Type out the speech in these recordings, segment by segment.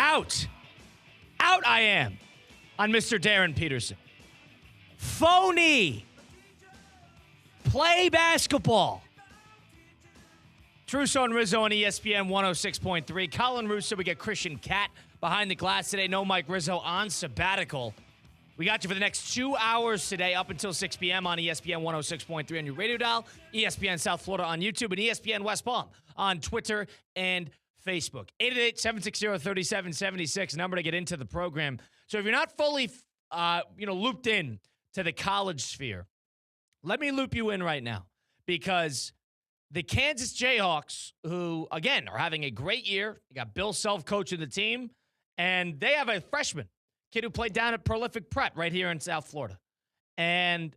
Out. Out I am on Mr. Darren Peterson. Phony. Play basketball. Russo and Rizzo on ESPN 106.3. Colin Russo, we get Christian Cat behind the glass today. No Mike Rizzo on sabbatical. We got you for the next 2 hours today up until 6 p.m. on ESPN 106.3 on your radio dial, ESPN South Florida on YouTube, and ESPN West Palm on Twitter and Facebook. 888-760-3776, number to get into the program. So if you're not fully looped in to the college sphere, let me loop you in right now, because the Kansas Jayhawks, who, again, are having a great year. You got Bill Self coaching the team, and they have a freshman kid who played down at Prolific Prep right here in South Florida. And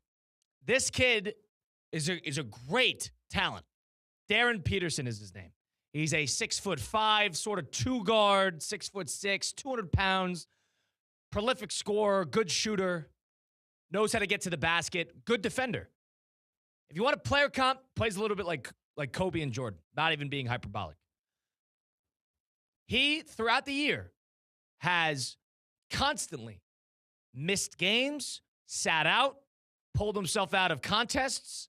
this kid is a great talent. Darren Peterson is his name. He's a 6'5", sort of two guard, 6'6", 200 pounds, prolific scorer, good shooter, knows how to get to the basket, good defender. If you want a player comp, plays a little bit like Kobe and Jordan, not even being hyperbolic. He, throughout the year, has constantly missed games, sat out, pulled himself out of contests,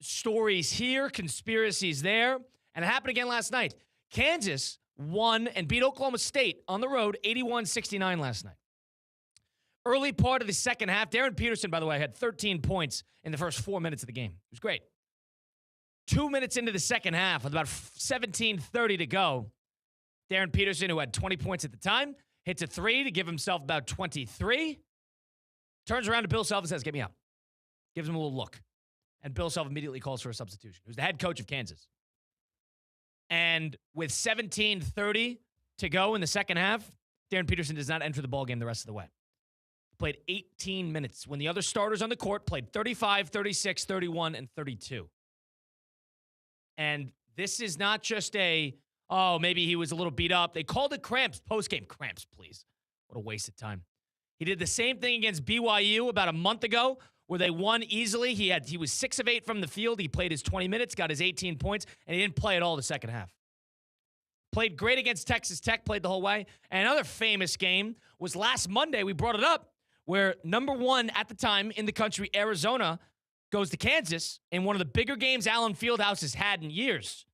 stories here, conspiracies there, and it happened again last night. Kansas won and beat Oklahoma State on the road 81-69 last night. Early part of the second half, Darren Peterson, by the way, had 13 points in the first 4 minutes of the game. It was great. 2 minutes into the second half, with about 17:30 to go, Darren Peterson, who had 20 points at the time, hits a three to give himself about 23. Turns around to Bill Self and says, "Get me out." Gives him a little look. And Bill Self immediately calls for a substitution, who's the head coach of Kansas. And with 17:30 to go in the second half, Darren Peterson does not enter the ballgame the rest of the way. Played 18 minutes when the other starters on the court played 35, 36, 31, and 32. And this is not just maybe he was a little beat up. They called it cramps, postgame. Cramps, please. What a waste of time. He did the same thing against BYU about a month ago where they won easily. He was 6 of 8 from the field. He played his 20 minutes, got his 18 points, and he didn't play at all the second half. Played great against Texas Tech, played the whole way. And another famous game was last Monday. We brought it up, where number one at the time in the country, Arizona, goes to Kansas in one of the bigger games Allen Fieldhouse has had in years.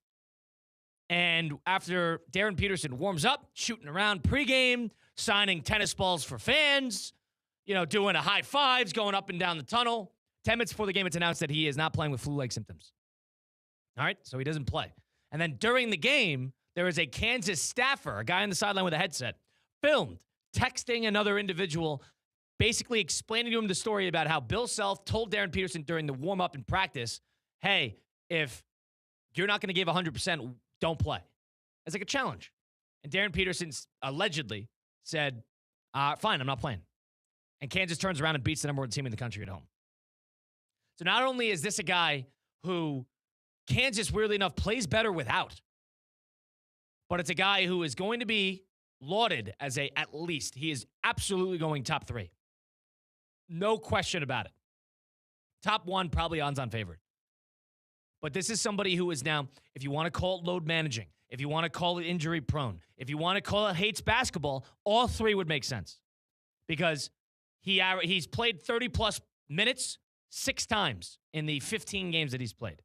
And after Darren Peterson warms up, shooting around pregame, signing tennis balls for fans, doing a high fives, going up and down the tunnel, 10 minutes before the game, it's announced that he is not playing with flu-like symptoms. All right, so he doesn't play. And then during the game, there is a Kansas staffer, a guy on the sideline with a headset, filmed, texting another individual, basically explaining to him the story about how Bill Self told Darren Peterson during the warm-up in practice, hey, if you're not going to give 100%, don't play. It's like a challenge. And Darren Peterson allegedly said, fine, I'm not playing. And Kansas turns around and beats the number one team in the country at home. So not only is this a guy who Kansas, weirdly enough, plays better without, but it's a guy who is going to be lauded as at least. He is absolutely going top 3. No question about it. Top 1, probably odds-on favorite. But this is somebody who is now, if you want to call it load managing, if you want to call it injury prone, if you want to call it hates basketball, all 3 would make sense. Because he's played 30-plus minutes 6 times in the 15 games that he's played.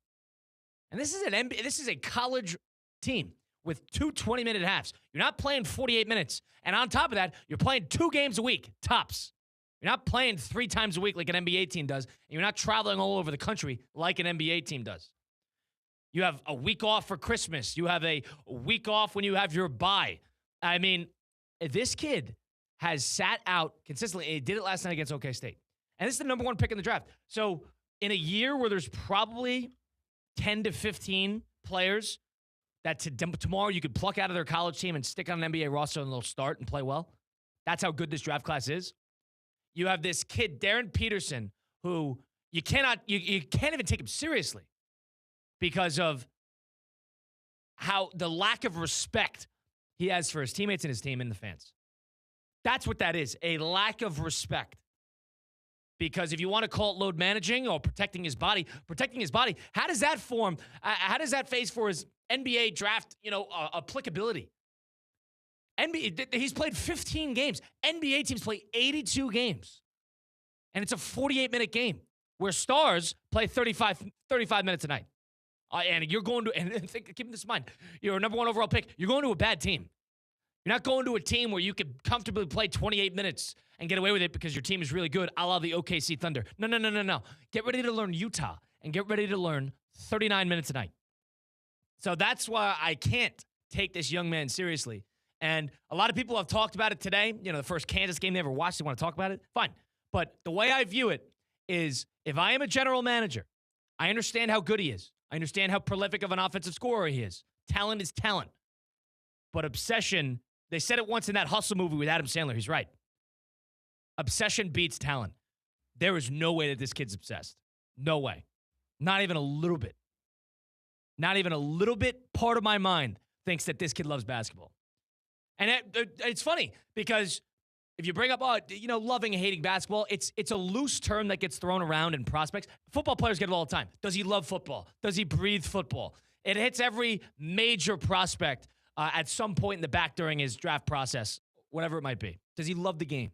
And this is a college team with 2 20-minute halves. You're not playing 48 minutes. And on top of that, you're playing 2 games a week, tops. You're not playing 3 times a week like an NBA team does, and you're not traveling all over the country like an NBA team does. You have a week off for Christmas. You have a week off when you have your bye. I mean, this kid has sat out consistently, and he did it last night against OK State. And this is the number 1 pick in the draft. So in a year where there's probably 10 to 15 players that tomorrow you could pluck out of their college team and stick on an NBA roster and they'll start and play well, that's how good this draft class is. You have this kid, Darren Peterson, who you can't even take him seriously because of how the lack of respect he has for his teammates and his team and the fans. That's what that is, a lack of respect. Because if you want to call it load managing or protecting his body, how does that form? How does that phase for his NBA draft, applicability? He's played 15 games. NBA teams play 82 games. And it's a 48-minute game where stars play 35 minutes a night. And you're going to, and keep this in mind, you're a number 1 overall pick. You're going to a bad team. You're not going to a team where you could comfortably play 28 minutes and get away with it because your team is really good, a la the OKC Thunder. No. Get ready to learn Utah and get ready to learn 39 minutes a night. So that's why I can't take this young man seriously. And a lot of people have talked about it today. You know, the first Kansas game they ever watched, they want to talk about it. Fine. But the way I view it is if I am a general manager, I understand how good he is. I understand how prolific of an offensive scorer he is. Talent is talent. But obsession, they said it once in that Hustle movie with Adam Sandler. He's right. Obsession beats talent. There is no way that this kid's obsessed. No way. Not even a little bit. Not even a little bit part of my mind thinks that this kid loves basketball. And it's funny because if you bring up, loving and hating basketball, it's a loose term that gets thrown around in prospects. Football players get it all the time. Does he love football? Does he breathe football? It hits every major prospect at some point in the back during his draft process, whatever it might be. Does he love the game?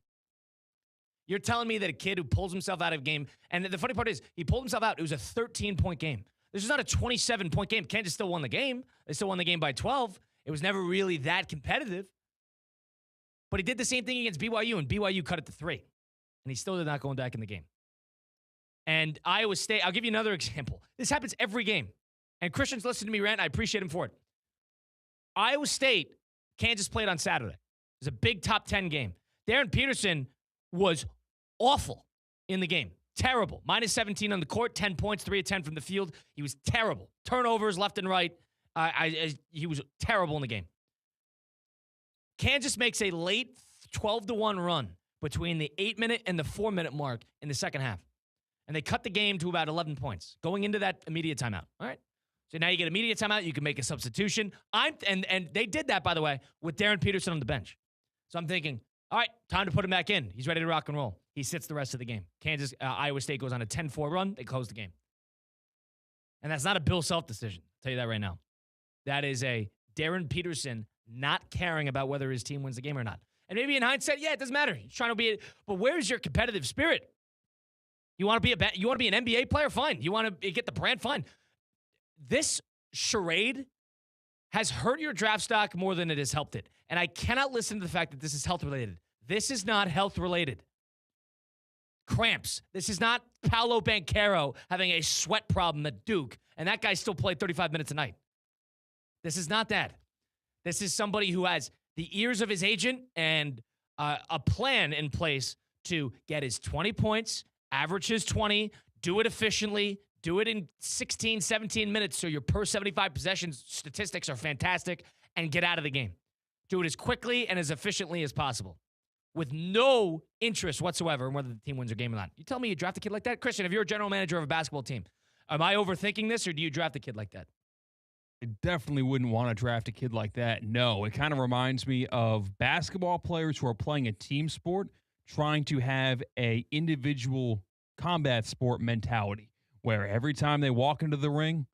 You're telling me that a kid who pulls himself out of a game, and the funny part is he pulled himself out. It was a 13-point game. This is not a 27-point game. Kansas still won the game. They still won the game by 12. It was never really that competitive. But he did the same thing against BYU, and BYU cut it to 3. And he still did not go back in the game. And Iowa State, I'll give you another example. This happens every game. And Christian's listening to me rant. I appreciate him for it. Iowa State, Kansas played on Saturday. It was a big top 10 game. Darren Peterson was awful in the game. Terrible. Minus 17 on the court, 10 points, 3 of 10 from the field. He was terrible. Turnovers left and right. He was terrible in the game. Kansas makes a late 12-1 run between the 8-minute and the 4-minute mark in the second half. And they cut the game to about 11 points going into that immediate timeout. All right. So now you get immediate timeout. You can make a substitution. And they did that, by the way, with Darren Peterson on the bench. So I'm thinking, all right, time to put him back in. He's ready to rock and roll. He sits the rest of the game. Iowa State goes on a 10-4 run. They close the game. And that's not a Bill Self decision. I'll tell you that right now. That is a Darren Peterson not caring about whether his team wins the game or not. And maybe in hindsight, yeah, it doesn't matter. He's trying to be, but where's your competitive spirit? You want to be an NBA player? Fine. You want to get the brand? Fine. This charade has hurt your draft stock more than it has helped it. And I cannot listen to the fact that this is health related. This is not health related. Cramps. This is not Paolo Banchero having a sweat problem at Duke, and that guy still played 35 minutes a night. This is not that. This is somebody who has the ears of his agent and a plan in place to get his 20 points, average his 20, do it efficiently, do it in 16, 17 minutes so your per 75 possessions statistics are fantastic, and get out of the game. Do it as quickly and as efficiently as possible with no interest whatsoever in whether the team wins a game or not. You tell me you draft a kid like that? Christian, if you're a general manager of a basketball team, am I overthinking this, or do you draft a kid like that? I definitely wouldn't want to draft a kid like that. No, it kind of reminds me of basketball players who are playing a team sport trying to have a individual combat sport mentality where every time they walk into the ring,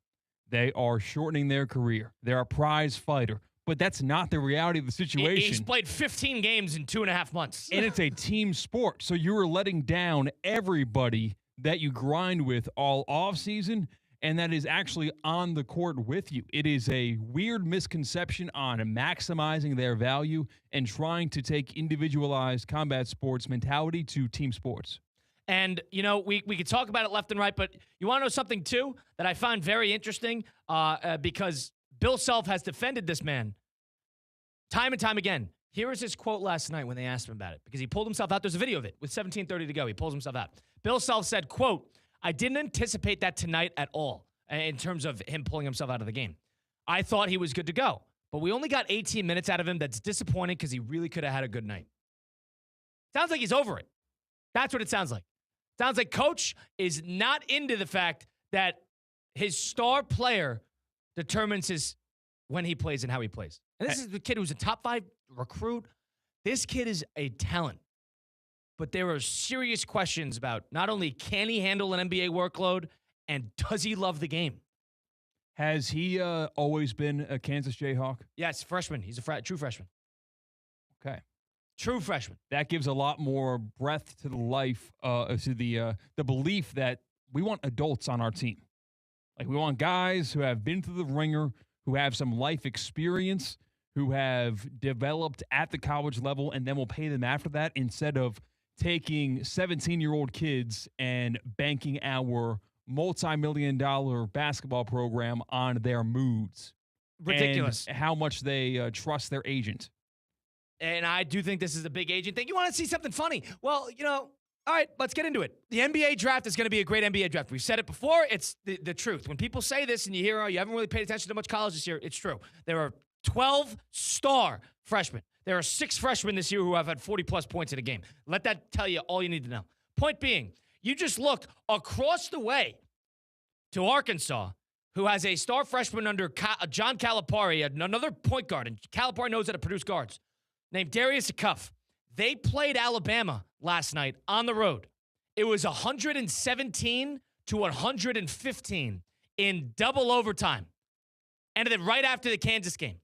they are shortening their career. They're a prize fighter. But that's not the reality of the situation. He's played 15 games in 2.5 months. And it's a team sport. So you are letting down everybody that you grind with all offseason, and that is actually on the court with you. It is a weird misconception on maximizing their value and trying to take individualized combat sports mentality to team sports. And, we could talk about it left and right, but you want to know something, too, that I find very interesting because Bill Self has defended this man time and time again. Here is his quote last night when they asked him about it, because he pulled himself out. There's a video of it with 17:30 to go. He pulls himself out. Bill Self said, quote, "I didn't anticipate that tonight at all in terms of him pulling himself out of the game. I thought he was good to go, but we only got 18 minutes out of him. That's disappointing because he really could have had a good night." Sounds like he's over it. That's what it sounds like. Sounds like coach is not into the fact that his star player determines when he plays and how he plays. And this is the kid who's a top 5 recruit. This kid is a talent. But there are serious questions about not only can he handle an NBA workload, and does he love the game? Has he always been a Kansas Jayhawk? Yes, freshman. He's a true freshman. Okay. True freshman. That gives a lot more breadth to the life, to the belief that we want adults on our team. Like, we want guys who have been through the ringer, who have some life experience, who have developed at the college level, and then we'll pay them after that instead of taking 17-year-old kids and banking our multi-million-dollar basketball program on their moods. Ridiculous. And how much they trust their agent. And I do think this is a big agent thing. You want to see something funny? Well, all right, let's get into it. The NBA draft is going to be a great NBA draft. We've said it before. It's the truth. When people say this and you hear, oh, you haven't really paid attention to much college this year, it's true. There are 12 star freshmen. There are 6 freshmen this year who have had 40-plus points in a game. Let that tell you all you need to know. Point being, you just look across the way to Arkansas, who has a star freshman under John Calipari, another point guard, and Calipari knows how to produce guards, named Darius Cuff. They played Alabama last night on the road. It was 117 to 115 in double overtime. Ended it right after the Kansas game.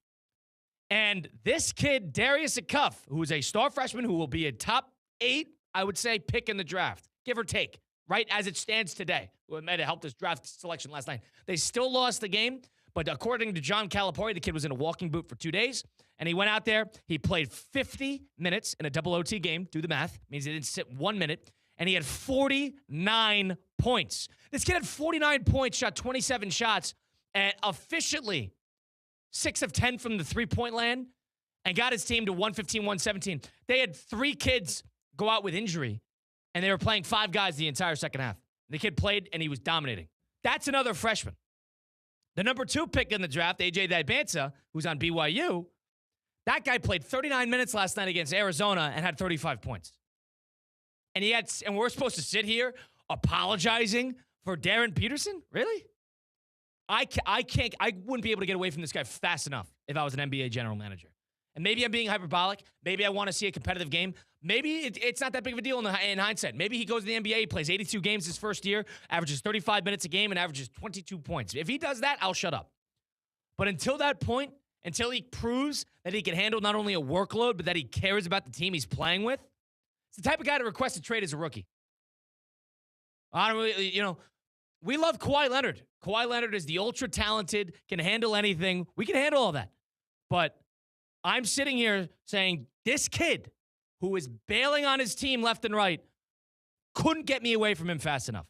And this kid, Darius Cuff, who is a star freshman who will be a top 8, I would say, pick in the draft, give or take, right as it stands today. Who might have helped us draft selection last night. They still lost the game, but according to John Calipari, the kid was in a walking boot for 2 days. And he went out there. He played 50 minutes in a double OT game. Do the math. Means he didn't sit 1 minute. And he had 49 points. This kid had 49 points, shot 27 shots, and efficiently 6 of 10 from the three-point land, and got his team to 115, 117. They had 3 kids go out with injury, and they were playing 5 guys the entire second half. The kid played, and he was dominating. That's another freshman. The number 2 pick in the draft, A.J. Dibansa, who's on BYU, that guy played 39 minutes last night against Arizona and had 35 points. And we're supposed to sit here apologizing for Darren Peterson? Really? I wouldn't be able to get away from this guy fast enough if I was an NBA general manager. And maybe I'm being hyperbolic. Maybe I want to see a competitive game. Maybe it's not that big of a deal in hindsight. Maybe he goes to the NBA, he plays 82 games his first year, averages 35 minutes a game, and averages 22 points. If he does that, I'll shut up. But until that point, until he proves that he can handle not only a workload, but that he cares about the team he's playing with, it's the type of guy to request a trade as a rookie. I don't really, we love Kawhi Leonard. Kawhi Leonard is the ultra-talented, can handle anything. We can handle all that. But I'm sitting here saying this kid who is bailing on his team left and right couldn't get me away from him fast enough.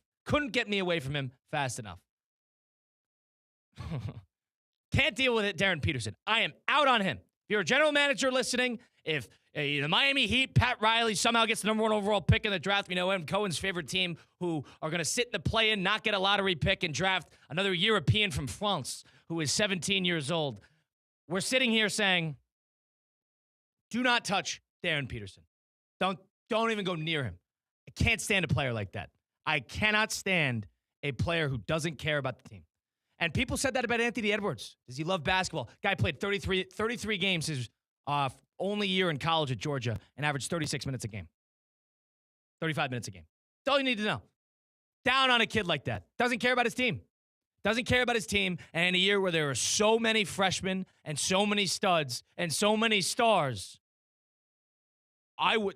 Can't deal with it, Darren Peterson. I am out on him. If you're a general manager listening, if the Miami Heat, Pat Riley, somehow gets the number 1 overall pick in the draft, Cohen's favorite team, who are going to sit in the play-in, not get a lottery pick, and draft another European from France who is 17 years old. We're sitting here saying, do not touch Darren Peterson. Don't even go near him. I can't stand a player like that. I cannot stand a player who doesn't care about the team. And people said that about Anthony Edwards. Does he love basketball? Guy played 33 games his only year in college at Georgia and averaged 36 minutes a game. 35 minutes a game. That's all you need to know. Down on a kid like that. Doesn't care about his team. And in a year where there are so many freshmen and so many studs and so many stars,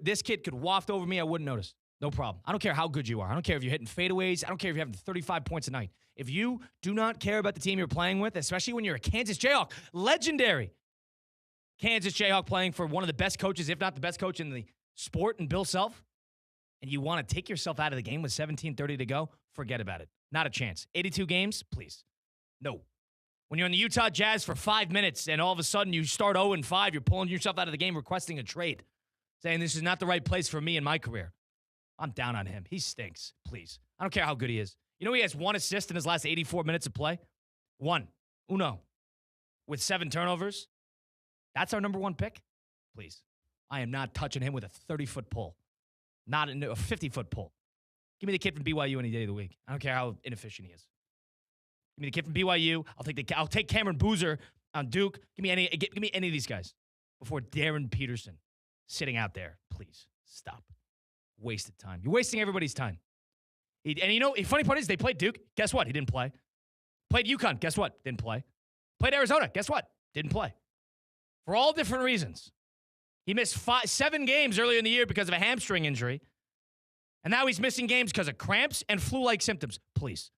this kid could waft over me. I wouldn't notice. No problem. I don't care how good you are. I don't care if you're hitting fadeaways. I don't care if you're having 35 points a night. If you do not care about the team you're playing with, especially when you're a Kansas Jayhawk, legendary Kansas Jayhawk playing for one of the best coaches, if not the best coach in the sport, and Bill Self, and you want to take yourself out of the game with 17:30 to go, forget about it. Not a chance. 82 games? Please. No. When you're in the Utah Jazz for 5 minutes and all of a sudden you start 0-5, you're pulling yourself out of the game requesting a trade, saying this is not the right place for me in my career. I'm down on him. He stinks. Please. I don't care how good he is. He has 1 assist in his last 84 minutes of play? 1. Uno. With 7 turnovers? That's our number 1 pick? Please. I am not touching him with a 30-foot pole. Not a 50-foot pole. Give me the kid from BYU any day of the week. I don't care how inefficient he is. Give me the kid from BYU. I'll take Cameron Boozer on Duke. Give me any of these guys before Darren Peterson sitting out there. Please stop. Wasted time. You're wasting everybody's time. The funny part is they played Duke. Guess what? He didn't play. Played UConn. Guess what? Didn't play. Played Arizona. Guess what? Didn't play. For all different reasons. He missed 7 games earlier in the year because of a hamstring injury. And now he's missing games because of cramps and flu-like symptoms. Please.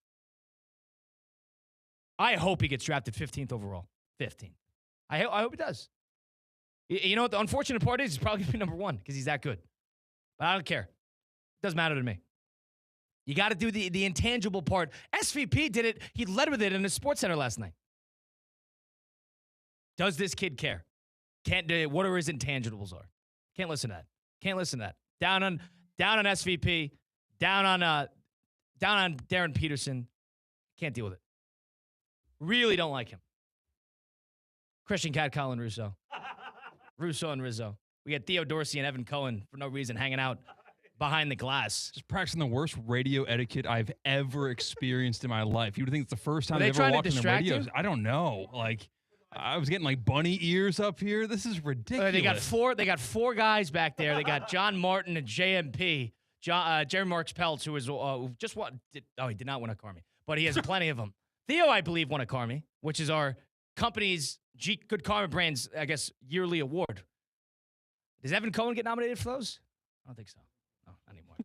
I hope he gets drafted 15th overall. 15th. I hope he does. You know what the unfortunate part is? He's probably going to be number 1 because he's that good. But I don't care. It doesn't matter to me. You got to do the intangible part. SVP did it. He led with it in the Sports Center last night. Does this kid care? What are his intangibles are? Can't listen to that. Can't listen to that. Down on SVP. Down on Darren Peterson. Can't deal with it. Really don't like him. Christian Cat, Colin Russo. Russo and Rizzo. We got Theo Dorsey and Evan Cohen for no reason hanging out behind the glass. Just practicing the worst radio etiquette I've ever experienced in my life. You would think it's the first time they they've ever trying to walked in the distract radios. you? I don't know. Like, I was getting like bunny ears up here. This is ridiculous. They got 4 guys back there. They got John Martin and JMP. Jerry Marks Peltz, who just won. He did not win a Carmi, but he has plenty of them. Theo, I believe, won a Carmi, which is our company's Good Karma Brands, I guess, yearly award. Does Evan Cohen get nominated for those? I don't think so. No, not anymore.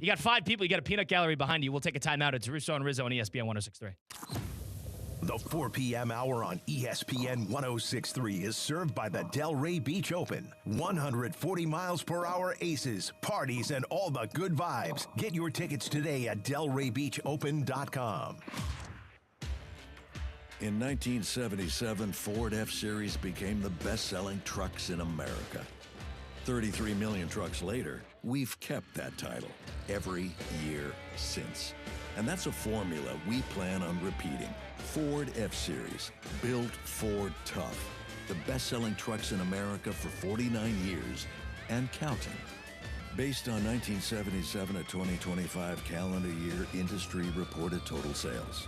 You got 5 people. You got a peanut gallery behind you. We'll take a timeout. It's Russo and Rizzo on ESPN 106.3. The 4 p.m. hour on ESPN 106.3 is served by the Delray Beach Open. 140 miles per hour aces, parties, and all the good vibes. Get your tickets today at DelrayBeachOpen.com. In 1977, Ford F-Series became the best-selling trucks in America. 33 million trucks later, we've kept that title every year since. And that's a formula we plan on repeating. Ford F-Series, built Ford tough. The best-selling trucks in America for 49 years and counting. Based on 1977 to 2025 calendar year industry reported total sales.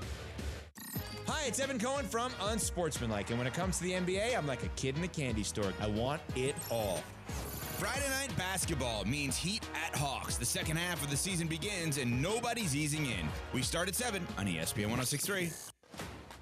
Hi, it's Evan Cohen from Unsportsmanlike, and when it comes to the NBA, I'm like a kid in a candy store. I want it all. Friday night basketball means Heat at Hawks. The second half of the season begins, and nobody's easing in. We start at 7 on ESPN 106.3.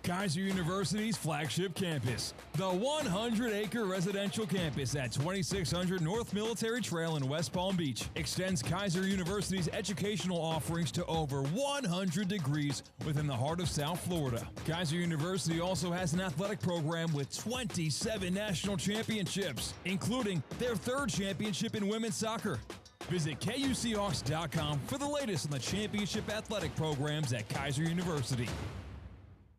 Kaiser University's flagship campus, the 100-acre residential campus at 2600 North Military Trail in West Palm Beach, extends Kaiser University's educational offerings to over 100 degrees within the heart of South Florida. Kaiser University also has an athletic program with 27 national championships, including their 3rd championship in women's soccer. Visit KUCHawks.com for the latest on the championship athletic programs at Kaiser University.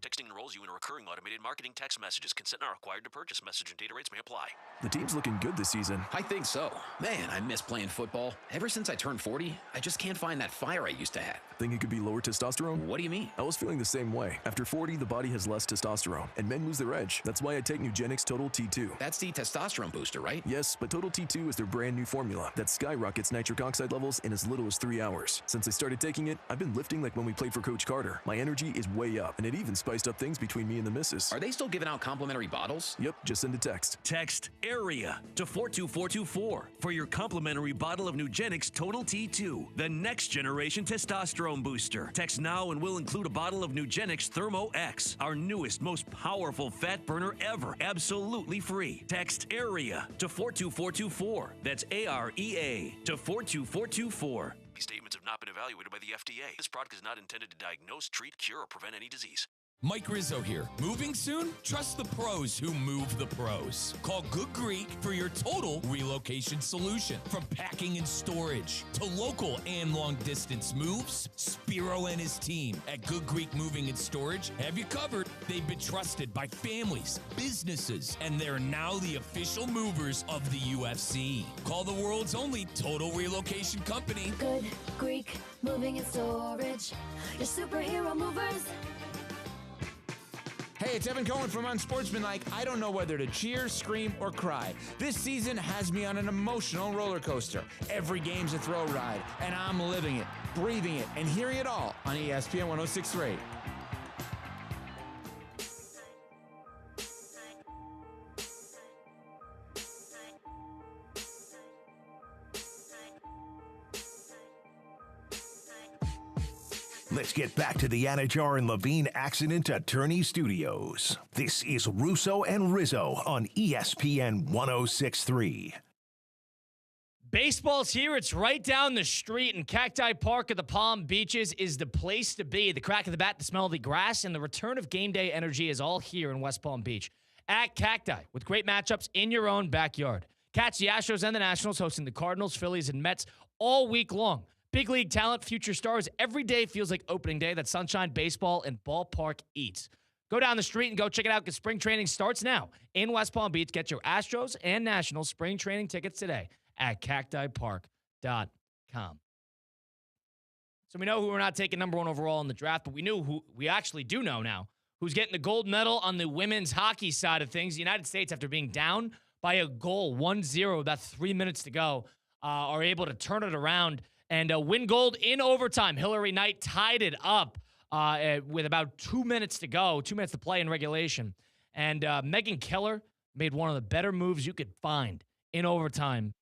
Texting enrolls you in a recurring automated marketing text messages. Consent not required to purchase. Message and data rates may apply. The team's looking good this season. I think so. Man, I miss playing football. Ever since I turned 40, I just can't find that fire I used to have. Think it could be lower testosterone? What do you mean? I was feeling the same way. After 40, the body has less testosterone, and men lose their edge. That's why I take Nugenix Total T2. That's the testosterone booster, right? Yes, but Total T2 is their brand new formula that skyrockets nitric oxide levels in as little as 3 hours. Since I started taking it, I've been lifting like when we played for Coach Carter. My energy is way up, and it even spiced up things between me and the missus. Are they still giving out complimentary bottles? Yep, just send a text. Text AREA to 42424 for your complimentary bottle of Nugenix Total T2, the next generation testosterone booster. Text now and we'll include a bottle of Nugenix Thermo X, our newest, most powerful fat burner ever, absolutely free. Text AREA to 42424. That's AREA to 42424. These statements have not been evaluated by the FDA. This product is not intended to diagnose, treat, cure, or prevent any disease. Mike Rizzo here. Moving soon? Trust the pros who move the pros. Call Good Greek for your total relocation solution. From packing and storage to local and long distance moves, Spiro and his team at Good Greek Moving and Storage have you covered. They've been trusted by families, businesses, and they're now the official movers of the UFC. Call the world's only total relocation company. Good Greek Moving and Storage. Your superhero movers. Hey, it's Evan Cohen from Unsportsmanlike. I don't know whether to cheer, scream, or cry. This season has me on an emotional roller coaster. Every game's a thrill ride, and I'm living it, breathing it, and hearing it all on ESPN 106.3. Let's get back to the Anajar and Levine Accident Attorney Studios. This is Russo and Rizzo on ESPN 106.3. Baseball's here. It's right down the street, and Cacti Park at the Palm Beaches is the place to be. The crack of the bat, the smell of the grass, and the return of game day energy is all here in West Palm Beach at Cacti, with great matchups in your own backyard. Catch the Astros and the Nationals hosting the Cardinals, Phillies, and Mets all week long. Big league talent, future stars. Every day feels like opening day. That's Sunshine Baseball and Ballpark Eats. Go down the street and go check it out because spring training starts now in West Palm Beach. Get your Astros and Nationals spring training tickets today at cactipark.com. So we know who we're not taking number one overall in the draft, but we actually do know now who's getting the gold medal on the women's hockey side of things. The United States, after being down by a goal, 1-0, about 3 minutes to go, are able to turn it around and win gold in overtime. Hillary Knight tied it up with about 2 minutes to go, 2 minutes to play in regulation. And Megan Keller made one of the better moves you could find in overtime.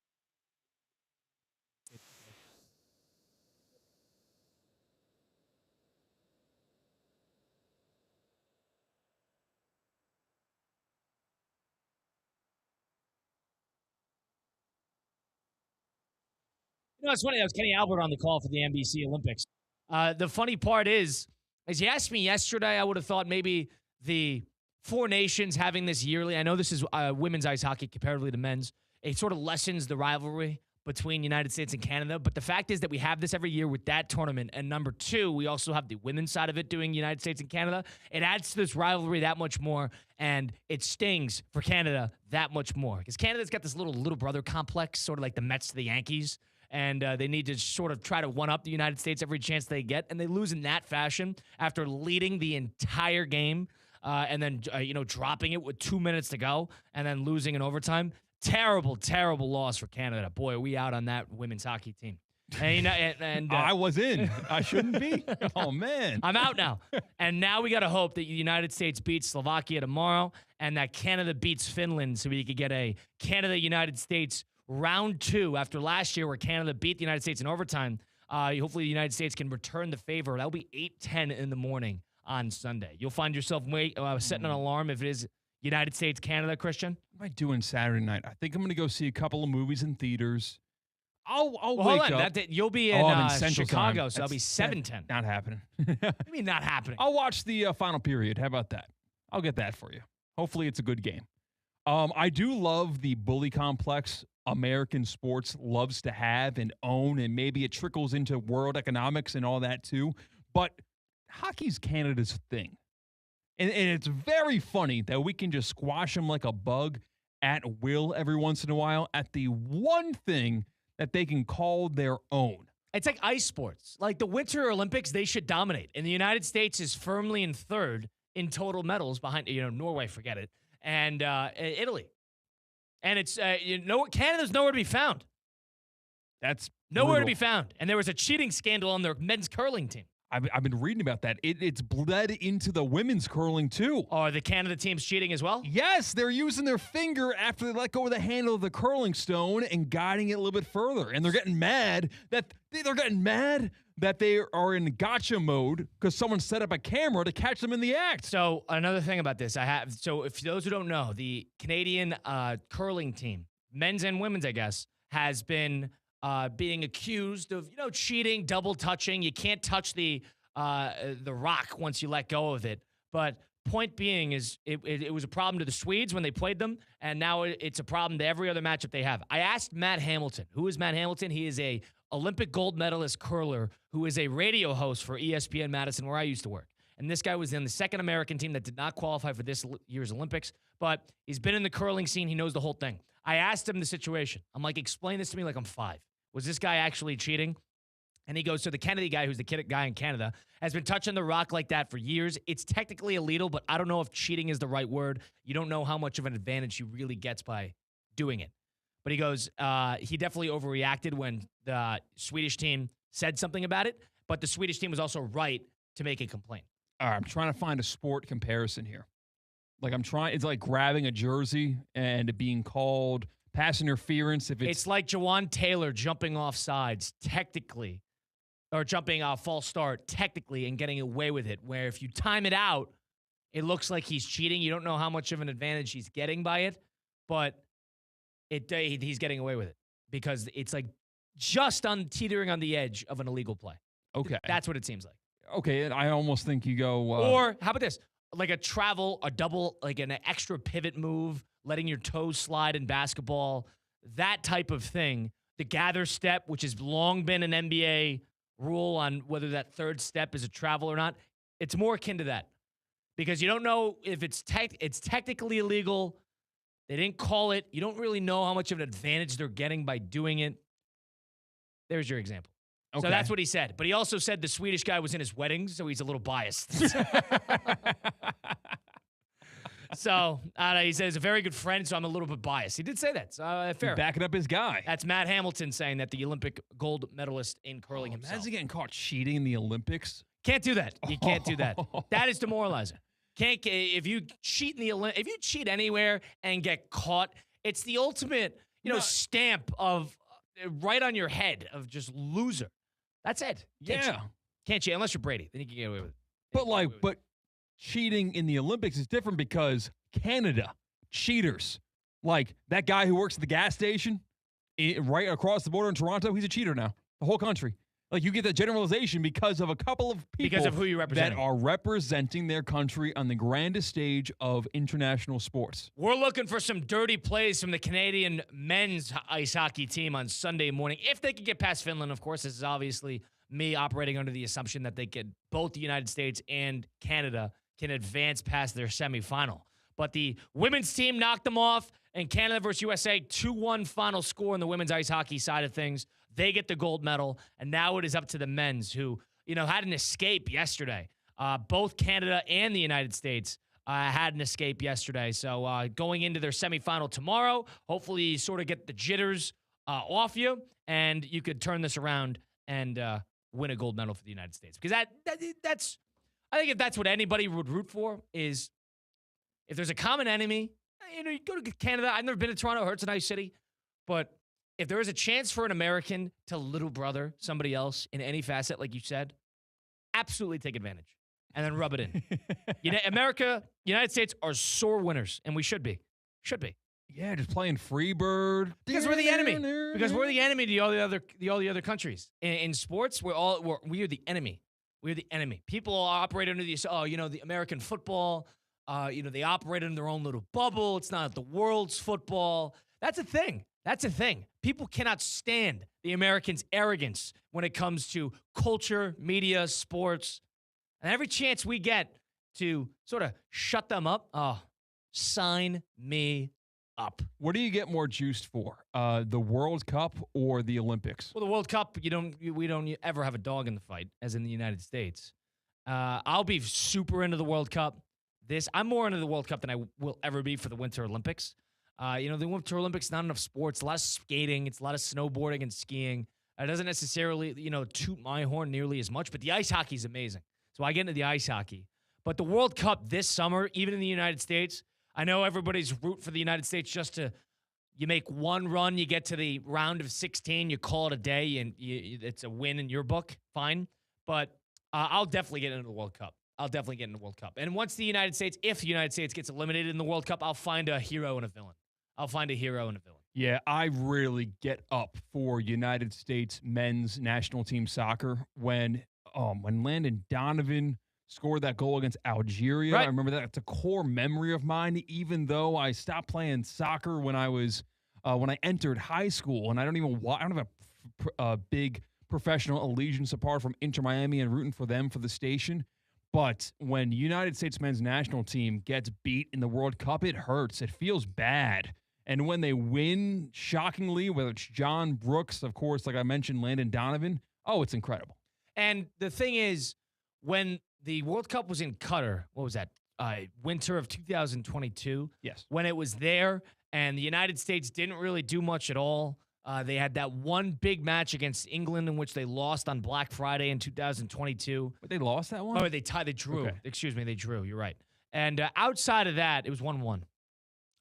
You know, it's funny. That was Kenny Albert on the call for the NBC Olympics. The funny part is, as you asked me yesterday, I would have thought maybe the four nations having this yearly. I know this is women's ice hockey comparatively to men's. It sort of lessens the rivalry between United States and Canada. But the fact is that we have this every year with that tournament. And number two, we also have the women's side of it doing United States and Canada. It adds to this rivalry that much more. And it stings for Canada that much more. Because Canada's got this little brother complex, sort of like the Mets to the Yankees. And they need to sort of try to one-up the United States every chance they get. And they lose in that fashion after leading the entire game and then, dropping it with 2 minutes to go and then losing in overtime. Terrible, terrible loss for Canada. Boy, are we out on that women's hockey team. And I was in. I shouldn't be. Oh, man. I'm out now. And now we got to hope that the United States beats Slovakia tomorrow and that Canada beats Finland so we could get a Canada-United States round two after last year where Canada beat the United States in overtime. Hopefully the United States can return the favor. That'll be 8:10 in the morning on Sunday. You'll find yourself setting an alarm if it is United States, Canada, Christian. What am I doing Saturday night? I think I'm going to go see a couple of movies in theaters. I'll wake up. You'll be in, I'm in Central Chicago, Time. so that'll be 7:10. Not happening. What do you mean not happening? I'll watch the final period. How about that? I'll get that for you. Hopefully it's a good game. I do love the bully complex American sports loves to have and own, and maybe it trickles into world economics and all that too. But hockey's Canada's thing. And it's very funny that we can just squash them like a bug at will every once in a while at the one thing that they can call their own. It's like ice sports. Like the Winter Olympics, they should dominate. And the United States is firmly in third in total medals behind, Norway, forget it, and Italy. And it's, Canada's nowhere to be found. That's nowhere brutal. to be found. And there was a cheating scandal on their men's curling team. I've been reading about that. It's bled into the women's curling, too. Oh, are the Canada teams cheating as well? Yes, they're using their finger after they let go of the handle of the curling stone and guiding it a little bit further. And they're getting mad that they are in gotcha mode because someone set up a camera to catch them in the act. So another thing about this, if those who don't know, the Canadian curling team, men's and women's, I guess, has been being accused of, cheating, double touching. You can't touch the rock once you let go of it. But point being is it was a problem to the Swedes when they played them, and now it's a problem to every other matchup they have. I asked Matt Hamilton. Who is Matt Hamilton? He is a Olympic gold medalist curler who is a radio host for ESPN Madison, where I used to work. And this guy was in the second American team that did not qualify for this year's Olympics, but he's been in the curling scene. He knows the whole thing. I asked him the situation. I'm like, explain this to me like I'm 5. Was this guy actually cheating? And he goes, so the Kennedy guy, who's the guy in Canada, has been touching the rock like that for years. It's technically illegal, but I don't know if cheating is the right word. You don't know how much of an advantage he really gets by doing it. But he goes, he definitely overreacted when the Swedish team said something about it, but the Swedish team was also right to make a complaint. All right, I'm trying to find a sport comparison here. It's like grabbing a jersey and being called pass interference. It's like Jawan Taylor jumping off sides. Technically, or jumping a false start technically and getting away with it, where if you time it out, it looks like he's cheating. You don't know how much of an advantage he's getting by it, but he's getting away with it because it's like just teetering on the edge of an illegal play. Okay. That's what it seems like. Okay, and I almost think you go... or how about this? Like a double, like an extra pivot move, letting your toes slide in basketball, that type of thing. The gather step, which has long been an NBA rule on whether that third step is a travel or not. It's more akin to that because you don't know if it's technically illegal. They didn't call it. You don't really know how much of an advantage they're getting by doing it. There's your example. Okay. So that's what he said. But he also said the Swedish guy was in his wedding, so he's a little biased. So he says a very good friend, so I'm a little bit biased. He did say that. So fair. Backing up his guy. That's Matt Hamilton saying that the Olympic gold medalist in curling himself. Imagine getting caught cheating in the Olympics. Can't do that. You can't do that. That is demoralizing. If you cheat in if you cheat anywhere and get caught, it's the ultimate, stamp of right on your head of just loser. That's it. Can't cheat unless you're Brady. Then you can get away with it. But cheating in the Olympics is different because Canada cheaters. Like that guy who works at the gas station right across the border in Toronto, he's a cheater now. The whole country. Like you get that generalization because of a couple of people because of who you represent that are representing their country on the grandest stage of international sports. We're looking for some dirty plays from the Canadian men's ice hockey team on Sunday morning. If they can get past Finland, of course, this is obviously me operating under the assumption that both the United States and Canada can advance past their semifinal. But the women's team knocked them off, and Canada versus USA, 2-1 final score in the women's ice hockey side of things. They get the gold medal, and now it is up to the men's who, had an escape yesterday. Both Canada and the United States had an escape yesterday. So going into their semifinal tomorrow, hopefully you sort of get the jitters off you, and you could turn this around and win a gold medal for the United States. Because that's, I think if that's what anybody would root for is if there's a common enemy, you go to Canada. I've never been to Toronto. I heard it's a nice city. But if there is a chance for an American to little brother somebody else in any facet, like you said, absolutely take advantage and then rub it in. United States are sore winners, and we should be. Should be. Yeah, just playing Freebird. Because we're the enemy. Because we're the enemy to all the other countries. In sports, we are the enemy. We're the enemy. People operate under the American football. They operate in their own little bubble. It's not the world's football. That's a thing. That's a thing. People cannot stand the Americans' arrogance when it comes to culture, media, sports. And every chance we get to sort of shut them up, sign me up. What do you get more juiced for? The World Cup or the Olympics? Well, the World Cup, we don't ever have a dog in the fight, as in the United States. I'll be super into the World Cup. I'm more into the World Cup than I will ever be for the Winter Olympics. The Winter Olympics, not enough sports, a lot of skating, it's a lot of snowboarding and skiing. It doesn't necessarily, toot my horn nearly as much, but the ice hockey is amazing. So I get into the ice hockey. But the World Cup this summer, even in the United States, I know everybody's root for the United States you make one run, you get to the round of 16, you call it a day, and it's a win in your book, fine. But I'll definitely get into the World Cup. And if the United States gets eliminated in the World Cup, I'll find a hero and a villain. Yeah, I really get up for United States men's national team soccer when Landon Donovan scored that goal against Algeria. Right. I remember that. It's a core memory of mine, even though I stopped playing soccer when I entered high school, and I don't have a big professional allegiance apart from Inter Miami and rooting for them for the station. But when United States men's national team gets beat in the World Cup, it hurts. It feels bad. And when they win, shockingly, whether it's John Brooks, of course, like I mentioned, Landon Donovan, it's incredible. And the thing is, when the World Cup was in Qatar, what was that, winter of 2022? Yes. When it was there, and the United States didn't really do much at all. They had that one big match against England in which they lost on Black Friday in 2022. But they lost that one? Oh, they drew. Okay. Excuse me, they drew. You're right. And outside of that, it was 1-1.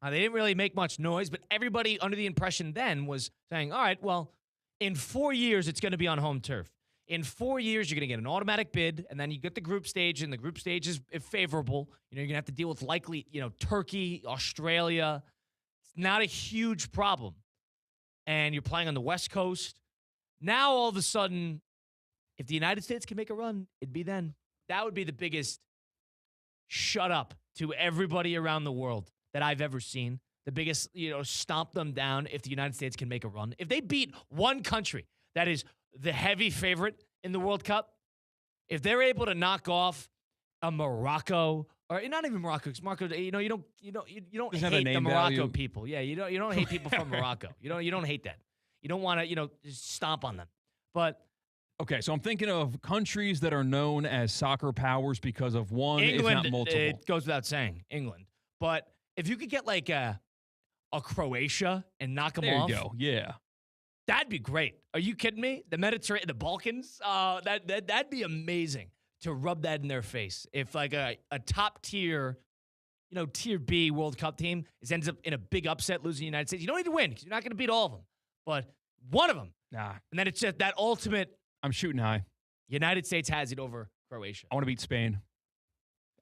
They didn't really make much noise, but everybody under the impression then was saying, all right, well, in 4 years, it's going to be on home turf. In 4 years, you're going to get an automatic bid, and then you get the group stage, and the group stage is favorable. You're going to have to deal with likely, Turkey, Australia. It's not a huge problem. And you're playing on the West Coast. Now, all of a sudden, if the United States can make a run, it'd be then. That would be the biggest shut up to everybody around the world that I've ever seen. The biggest, stomp them down if the United States can make a run. If they beat one country that is the heavy favorite in the World Cup, if they're able to knock off a Morocco, or not even Morocco, because Morocco, you don't hate the Morocco people. Yeah, you don't hate people from Morocco. You don't hate that. You don't want to, just stomp on them. But okay, so I'm thinking of countries that are known as soccer powers because of one, England, if not multiple. It goes without saying, England. But if you could get like a Croatia and knock them off. There you go, yeah. That'd be great. Are you kidding me? The Mediterranean, the Balkans, that'd be amazing to rub that in their face. If like a top tier, tier B World Cup team ends up in a big upset losing the United States. You don't need to win because you're not going to beat all of them, but one of them. Nah. And then it's just that ultimate. I'm shooting high. United States has it over Croatia. I want to beat Spain.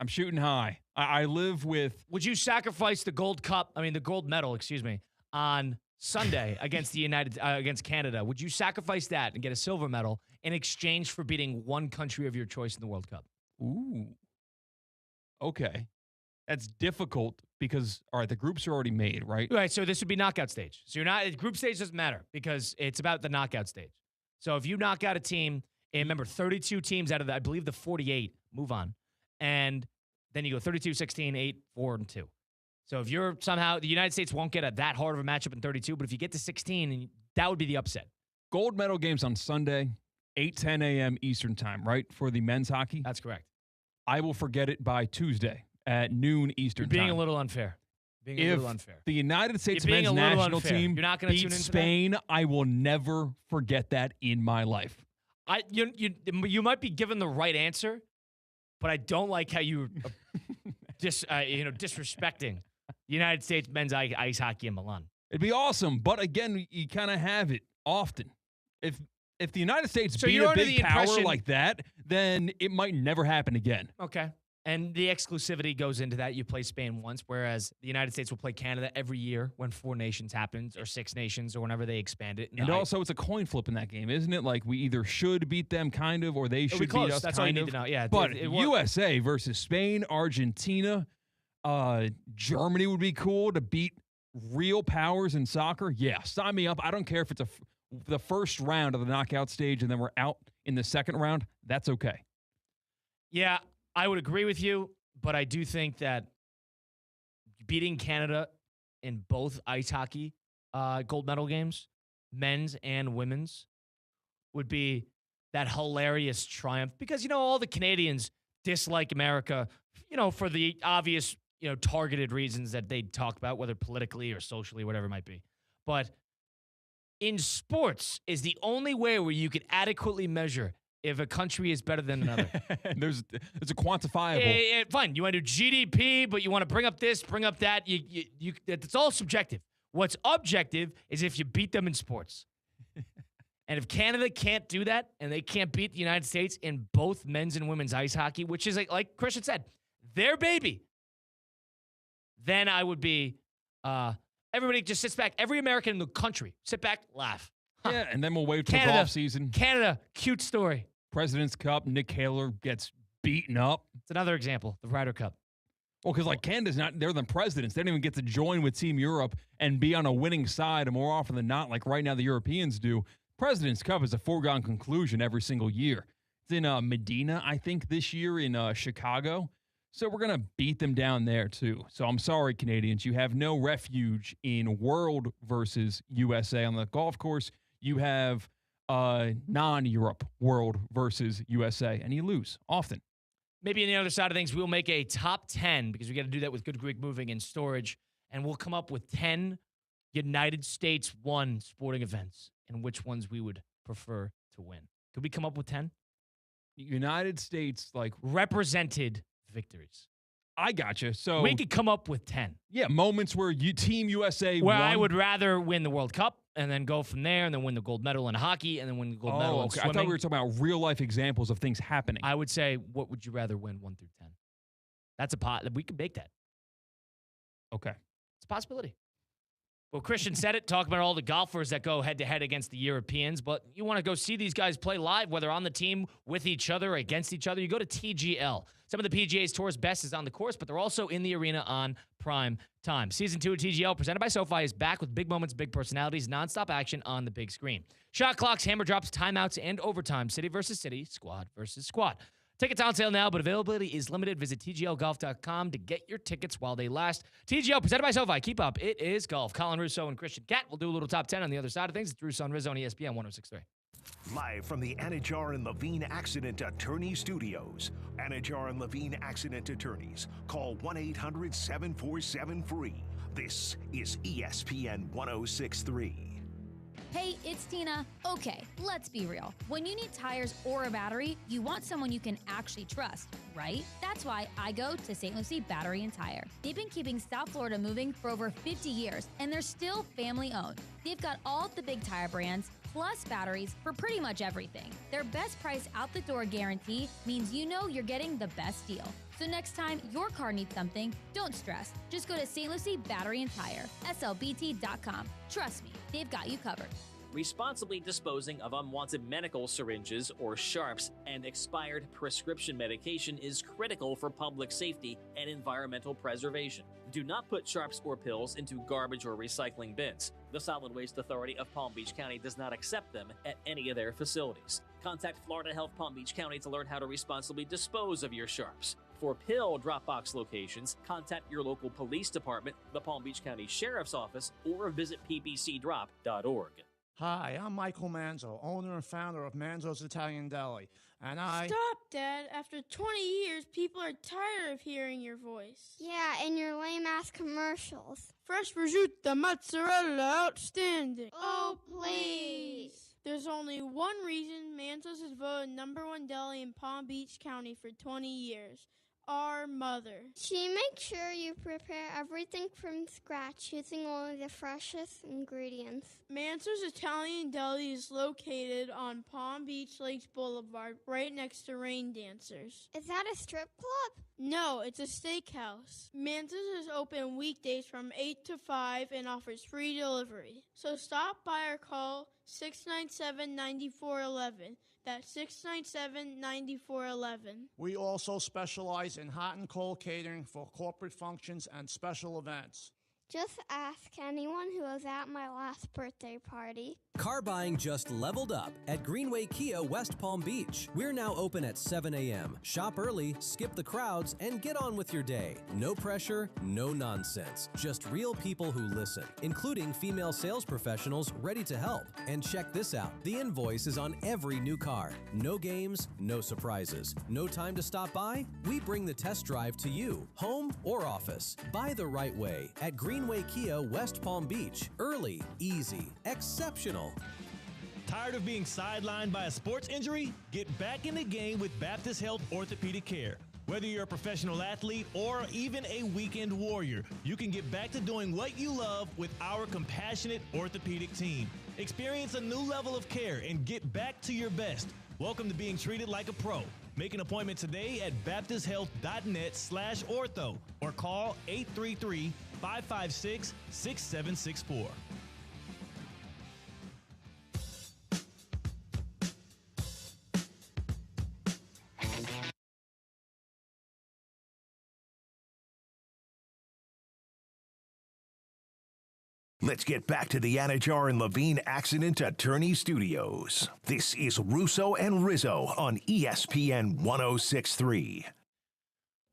I'm shooting high. I live with. Would you sacrifice the gold medal, on Sunday against against Canada? Would you sacrifice that and get a silver medal in exchange for beating one country of your choice in the World Cup? Ooh. Okay. That's difficult because, all right, the groups are already made, right? Right, so this would be knockout stage. So group stage doesn't matter because it's about the knockout stage. So if you knock out a team, and remember, 32 teams out of I believe the 48 move on. And then you go 32, 16, 8, 4, and 2. So if you're somehow, the United States won't get that hard of a matchup in 32, but if you get to 16, that would be the upset. Gold medal games on Sunday, 8:10 a.m. Eastern time, right, for the men's hockey? That's correct. I will forget it by Tuesday at noon Eastern time. You're being a little unfair. If the United States men's national team beats Spain, I will never forget that in my life. You might be given the right answer, but I don't like how you disrespecting the United States men's ice hockey in Milan. It'd be awesome, but again, you kind of have it often. If the United States beat a big power like that, then it might never happen again. Okay. And the exclusivity goes into that. You play Spain once, whereas the United States will play Canada every year when 4 nations happens, or 6 nations, or whenever they expand it. And also, it's a coin flip in that game, isn't it? Like, we either should beat them, kind of, or they should beat us, That's kind all you of. need to know. Yeah, but USA versus Spain, Argentina, Germany would be cool to beat real powers in soccer. Yeah, sign me up. I don't care if it's the first round of the knockout stage and then we're out in the second round. That's okay. Yeah, I would agree with you, but I do think that beating Canada in both ice hockey gold medal games, men's and women's, would be that hilarious triumph because, all the Canadians dislike America, for the obvious, targeted reasons that they talk about, whether politically or socially, whatever it might be. But in sports is the only way where you could adequately measure if a country is better than another. There's a quantifiable. Fine. You want to do GDP, but you want to bring up this, bring up that. It's all subjective. What's objective is if you beat them in sports. And if Canada can't do that, and they can't beat the United States in both men's and women's ice hockey, which is like Christian said, their baby, then I would be, everybody just sits back. Every American in the country, sit back, laugh. Huh. Yeah, and then we'll wait till golf season. Canada, cute story. President's Cup, Nick Taylor gets beaten up. It's another example, the Ryder Cup. Well, because Canada's not, they're the presidents. They don't even get to join with Team Europe and be on a winning side, and more often than not, like right now the Europeans do. President's Cup is a foregone conclusion every single year. It's in Medina, I think, this year in Chicago. So we're going to beat them down there, too. So I'm sorry, Canadians. You have no refuge in world versus USA. On the golf course, you have non-Europe world versus USA, and you lose often. Maybe on the other side of things, we'll make a top 10 because we got to do that with Good Greek Moving and Storage, and we'll come up with 10 United States won sporting events and which ones we would prefer to win. Could we come up with 10? United States, like, represented victories. I gotcha. So we could come up with 10. Yeah, moments where Team USA where won. I would rather win the World Cup and then go from there and then win the gold medal in hockey and then win the gold medal in swimming. I thought we were talking about real-life examples of things happening. I would say, what would you rather win 1 through 10? That's a pot. We could make that. Okay. It's a possibility. Well, Christian said it, talking about all the golfers that go head-to-head against the Europeans, but you want to go see these guys play live, whether on the team, with each other, or against each other, you go to TGL. Some of the PGA's Tour's best is on the course, but they're also in the arena on prime time. Season 2 of TGL, presented by SoFi, is back with big moments, big personalities, nonstop action on the big screen. Shot clocks, hammer drops, timeouts, and overtime. City versus city, squad versus squad. Tickets on sale now, but availability is limited. Visit TGLGolf.com to get your tickets while they last. TGL, presented by SoFi. Keep up. It is golf. Colin Russo and Christian Cat will do a little top 10 on the other side of things. It's Russo and Rizzo on ESPN 106.3. Live from the Anajar and Levine Accident Attorney Studios. Anajar and Levine Accident Attorneys. Call 1-800-747-FREE. This is ESPN 106.3. Hey, it's Tina. Okay, let's be real. When you need tires or a battery, you want someone you can actually trust, right? That's why I go to St. Lucie Battery and Tire. They've been keeping South Florida moving for over 50 years, and they're still family-owned. They've got all the big tire brands, plus batteries for pretty much everything. Their best price out-the-door guarantee means you know you're getting the best deal. So next time your car needs something, don't stress. Just go to St. Lucie Battery and Tire, slbt.com. Trust me, they've got you covered. Responsibly disposing of unwanted medical syringes or sharps and expired prescription medication is critical for public safety and environmental preservation. Do not put sharps or pills into garbage or recycling bins. The Solid Waste Authority of Palm Beach County does not accept them at any of their facilities. Contact Florida Health Palm Beach County to learn how to responsibly dispose of your sharps. For pill drop-box locations, contact your local police department, the Palm Beach County Sheriff's Office, or visit ppcdrop.org. Hi, I'm Michael Manzo, owner and founder of Manzo's Italian Deli, and Stop, Dad. After 20 years, people are tired of hearing your voice. Yeah, and your lame-ass commercials. Fresh prosciutto, mozzarella, outstanding. Oh, please. There's only one reason Manzo's is voted #1 deli in Palm Beach County for 20 years. Our mother. She makes sure you prepare everything from scratch using only the freshest ingredients. Manzo's Italian Deli is located on Palm Beach Lakes Boulevard, right next to Rain Dancers. Is that a strip club? No, it's a steakhouse. Manzo's is open weekdays from 8 to 5 and offers free delivery. So stop by or call 697-9411. That's 697-9411. we also specialize in hot and cold catering for corporate functions and special events. Just ask anyone who was at my last birthday party. Car buying just leveled up at Greenway Kia West Palm Beach. We're now open at 7 a.m. Shop early, skip the crowds, and get on with your day. No pressure, no nonsense. Just real people who listen, including female sales professionals ready to help. And check this out. The invoice is on every new car. No games, no surprises. No time to stop by? We bring the test drive to you, home or office. Buy the right way at Greenway Kia West Palm Beach. Early, easy, exceptional. Tired of being sidelined by a sports injury? Get back in the game with Baptist Health Orthopedic Care. Whether you're a professional athlete or even a weekend warrior, you can get back to doing what you love with our compassionate orthopedic team. Experience a new level of care and get back to your best. Welcome to being treated like a pro. Make an appointment today at baptisthealth.net/ortho or call 833-556-6764. Let's get back to the Anajar and Levine Accident Attorney Studios. This is Russo and Rizzo on ESPN 106.3.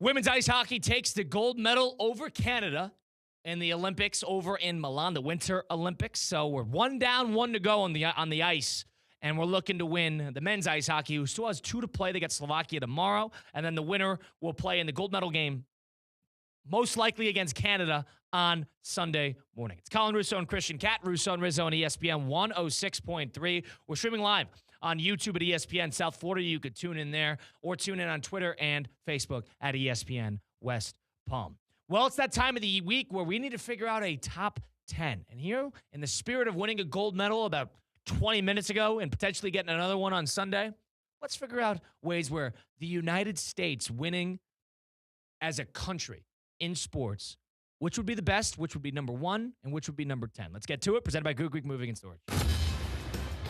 Women's ice hockey takes the gold medal over Canada in the Olympics over in Milan, the Winter Olympics. So we're 1 down, 1 to go on the ice, and we're looking to win the men's ice hockey, who still has 2 to play. They got Slovakia tomorrow, and then the winner will play in the gold medal game, most likely against Canada, on Sunday morning. It's Colin Russo and Christian Cat, Russo and Rizzo on ESPN 106.3. We're streaming live on YouTube at ESPN South Florida. You could tune in there or tune in on Twitter and Facebook at ESPN West Palm. Well, it's that time of the week where we need to figure out a top 10. And here, in the spirit of winning a gold medal about 20 minutes ago and potentially getting another one on Sunday, let's figure out ways where the United States winning as a country in sports, which would be the best, which would be number 1, and which would be number 10. Let's get to it. Presented by Good Greek Moving and Storage.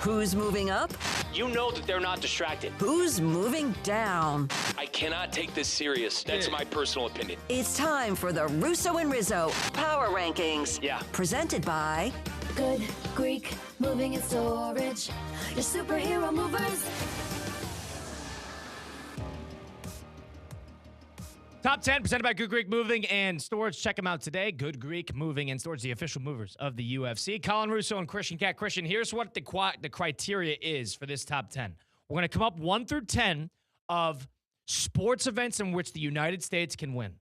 Who's moving up? You know that they're not distracted. Who's moving down? I cannot take this serious. That's my personal opinion. It's time for the Russo and Rizzo Power Rankings. Yeah. Presented by Good Greek Moving and Storage. Your superhero movers. Top 10 presented by Good Greek Moving and Storage. Check them out today. Good Greek Moving and Storage, the official movers of the UFC. Colin, Russo, and Christian Cat. Christian, here's what the criteria is for this top 10. We're going to come up 1 through 10 of sports events in which the United States can win,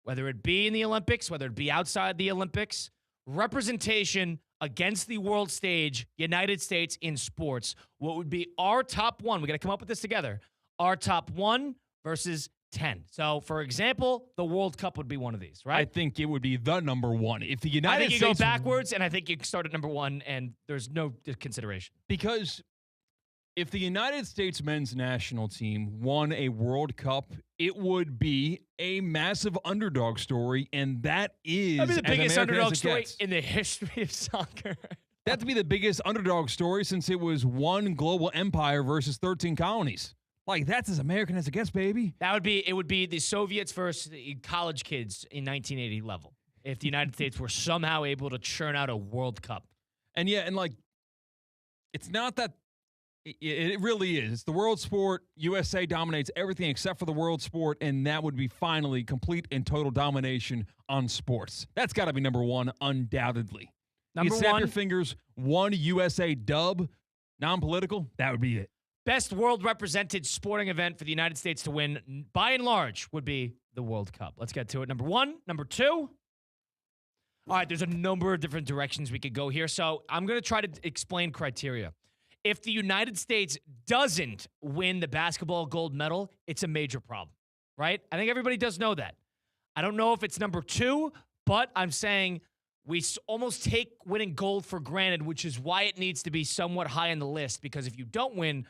whether it be in the Olympics, whether it be outside the Olympics, representation against the world stage, United States in sports. What would be our top 1? We got to come up with this together. Our top 1 versus 10. So, for example, the World Cup would be one of these, right? I think it would be the number 1. If the United States... I think you go backwards, and I think you start at number 1, and there's no consideration. Because if the United States men's national team won a World Cup, it would be a massive underdog story, and that is... That'd be the biggest underdog story gets. in the history of soccer. That'd be the biggest underdog story since it was one global empire versus 13 colonies. Like, that's as American as it gets, baby. It would be the Soviets versus the college kids in 1980 level if the United States were somehow able to churn out a World Cup. And like, it's not that it really is. It's the world sport. USA dominates everything except for the world sport, and that would be finally complete and total domination on sports. That's got to be number 1, undoubtedly. Number you snap 1, your fingers, 1 USA dub, non-political, that would be it. Best world represented sporting event for the United States to win, by and large, would be the World Cup. Let's get to it. Number 1. Number 2. All right, there's a number of different directions we could go here. So I'm going to try to explain criteria. If the United States doesn't win the basketball gold medal, it's a major problem, right? I think everybody does know that. I don't know if it's number 2, but I'm saying we almost take winning gold for granted, which is why it needs to be somewhat high on the list, because if you don't win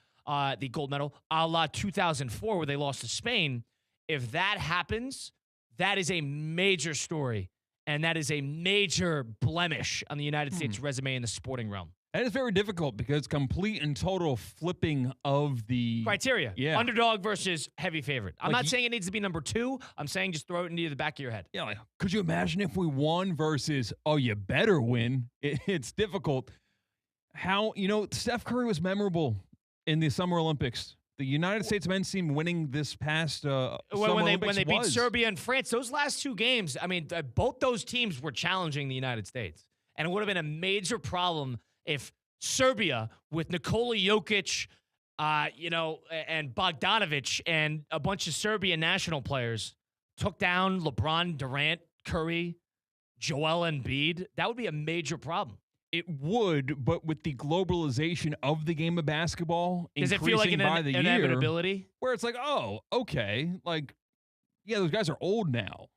the gold medal, a la 2004, where they lost to Spain, if that happens, that is a major story, and that is a major blemish on the United States resume in the sporting realm. That is very difficult because complete and total flipping of the criteria. Yeah. Underdog versus heavy favorite. I'm not saying it needs to be number 2. I'm saying just throw it into the back of your head. Yeah, like, could you imagine if we won versus, oh, you better win? It's difficult. How, Steph Curry was memorable in the Summer Olympics. The United States men's team winning this past Summer Olympics when they beat Serbia and France, those last 2 games, I mean, both those teams were challenging the United States. And it would have been a major problem if Serbia, with Nikola Jokic, and Bogdanovic and a bunch of Serbian national players, took down LeBron, Durant, Curry, Joel Embiid. That would be a major problem. It would, but with the globalization of the game of basketball, does it feel like an inevitability? Where it's like, oh, okay, like, yeah, those guys are old now.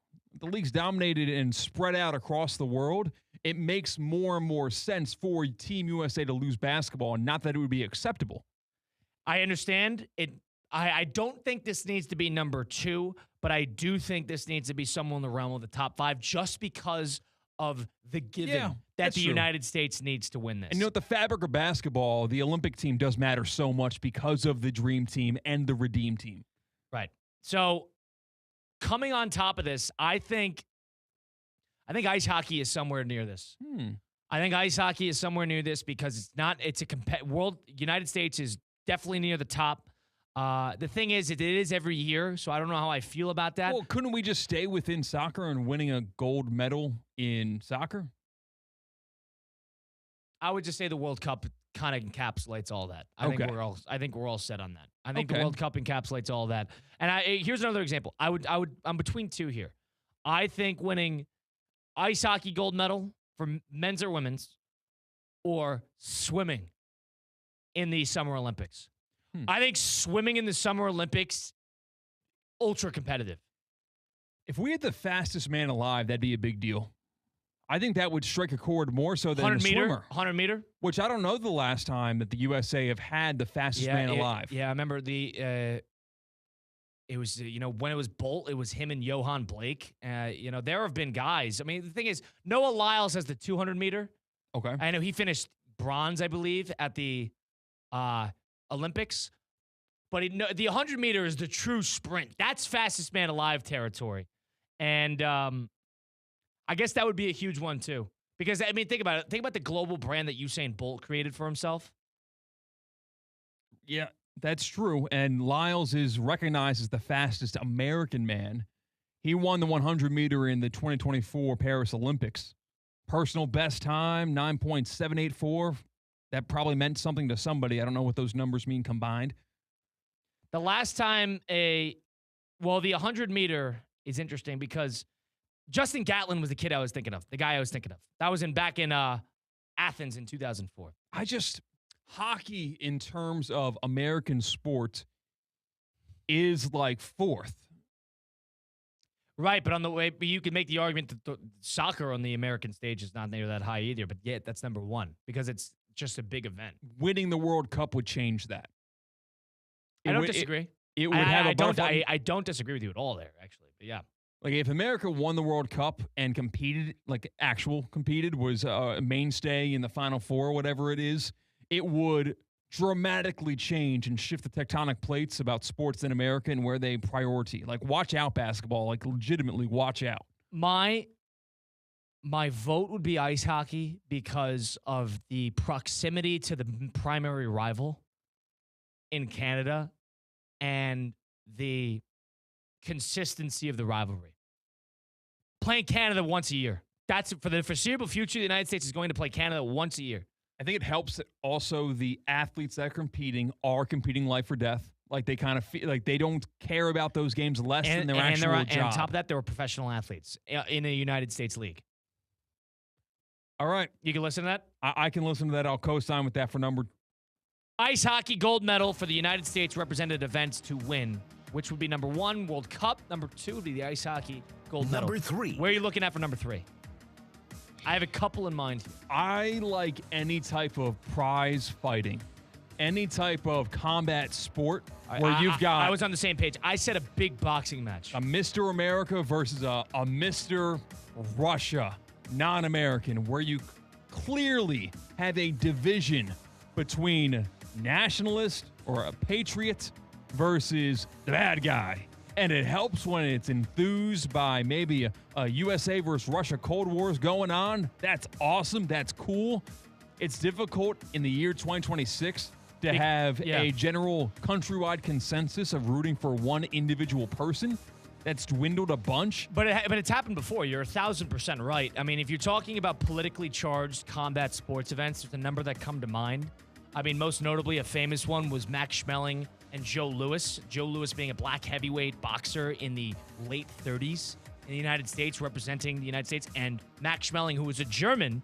The league's dominated and spread out across the world. It makes more and more sense for Team USA to lose basketball, and not that it would be acceptable. I understand it. I don't think this needs to be number 2, but I do think this needs to be somewhere in the realm of the top 5, just because of the given that the United States needs to win this. And the fabric of basketball, the Olympic team does matter so much because of the Dream Team and the Redeem Team. Right. So coming on top of this, I think ice hockey is somewhere near this. I think ice hockey is somewhere near this because it's a world. United States is definitely near the top. The thing is, it is every year, so I don't know how I feel about that. Well, couldn't we just stay within soccer and winning a gold medal in soccer? I would just say the World Cup kind of encapsulates all that. I think we're all set on that. I think the World Cup encapsulates all that. And here's another example. I'm between 2 here. I think winning ice hockey gold medal for men's or women's, or swimming in the Summer Olympics. I think swimming in the Summer Olympics, ultra competitive. If we had the fastest man alive, that'd be a big deal. I think that would strike a chord more so than a swimmer. 100 meter? Which I don't know the last time that the USA have had the fastest man alive. Yeah, I remember it was, when it was Bolt, it was him and Johan Blake. There have been guys. I mean, the thing is, Noah Lyles has the 200 meter. Okay. I know he finished bronze, I believe, at the Olympics. But the 100 meter is the true sprint. That's fastest man alive territory. And I guess that would be a huge one, too. Because, I mean, think about it. Think about the global brand that Usain Bolt created for himself. Yeah, that's true. And Lyles is recognized as the fastest American man. He won the 100 meter in the 2024 Paris Olympics. Personal best time, 9.784. That probably meant something to somebody. I don't know what those numbers mean combined. The last time the 100 meter is interesting because Justin Gatlin was the kid I was thinking of, the guy I was thinking of. That was back in Athens in 2004. Hockey in terms of American sport is like fourth. Right, but you could make the argument that soccer on the American stage is not near that high either, but yet that's number one because it's just a big event. Winning the World Cup would change that. I don't disagree. It would have I don't disagree with you at all there, actually. But yeah. Like if America won the World Cup and competed, was a mainstay in the Final Four or whatever it is, it would dramatically change and shift the tectonic plates about sports in America and where they priority. Like watch out basketball, like legitimately watch out. My vote would be ice hockey because of the proximity to the primary rival in Canada and the consistency of the rivalry. Playing Canada once a year. That's for the foreseeable future. The United States is going to play Canada once a year. I think it helps that also the athletes that are competing life or death. Like they kind of feel like they don't care about those games less than their actual job. And on top of that, they were professional athletes in a United States league. All right. You can listen to that? I can listen to that. I'll co-sign with that for number. Ice hockey gold medal for the United States represented events to win, which would be number 1, World Cup. Number 2 would be the ice hockey gold medal. Number 3. Where are you looking at for number 3? I have a couple in mind. I like any type of prize fighting, any type of combat sport where you've got. I was on the same page. I said a big boxing match. A Mr. America versus a Mr. Russia, non-American, where you clearly have a division between nationalist or a patriot versus the bad guy. And it helps when it's enthused by maybe a USA versus Russia Cold Wars going on. That's awesome. That's cool. It's difficult in the year 2026 to have a general countrywide consensus of rooting for one individual person. That's dwindled a bunch. But it's happened before. You're 1,000% right. I mean, if you're talking about politically charged combat sports events, there's a number that come to mind. I mean, most notably, a famous one was Max Schmeling and Joe Louis. Joe Louis being a black heavyweight boxer in the late 30s in the United States, representing the United States, and Max Schmeling, who was a German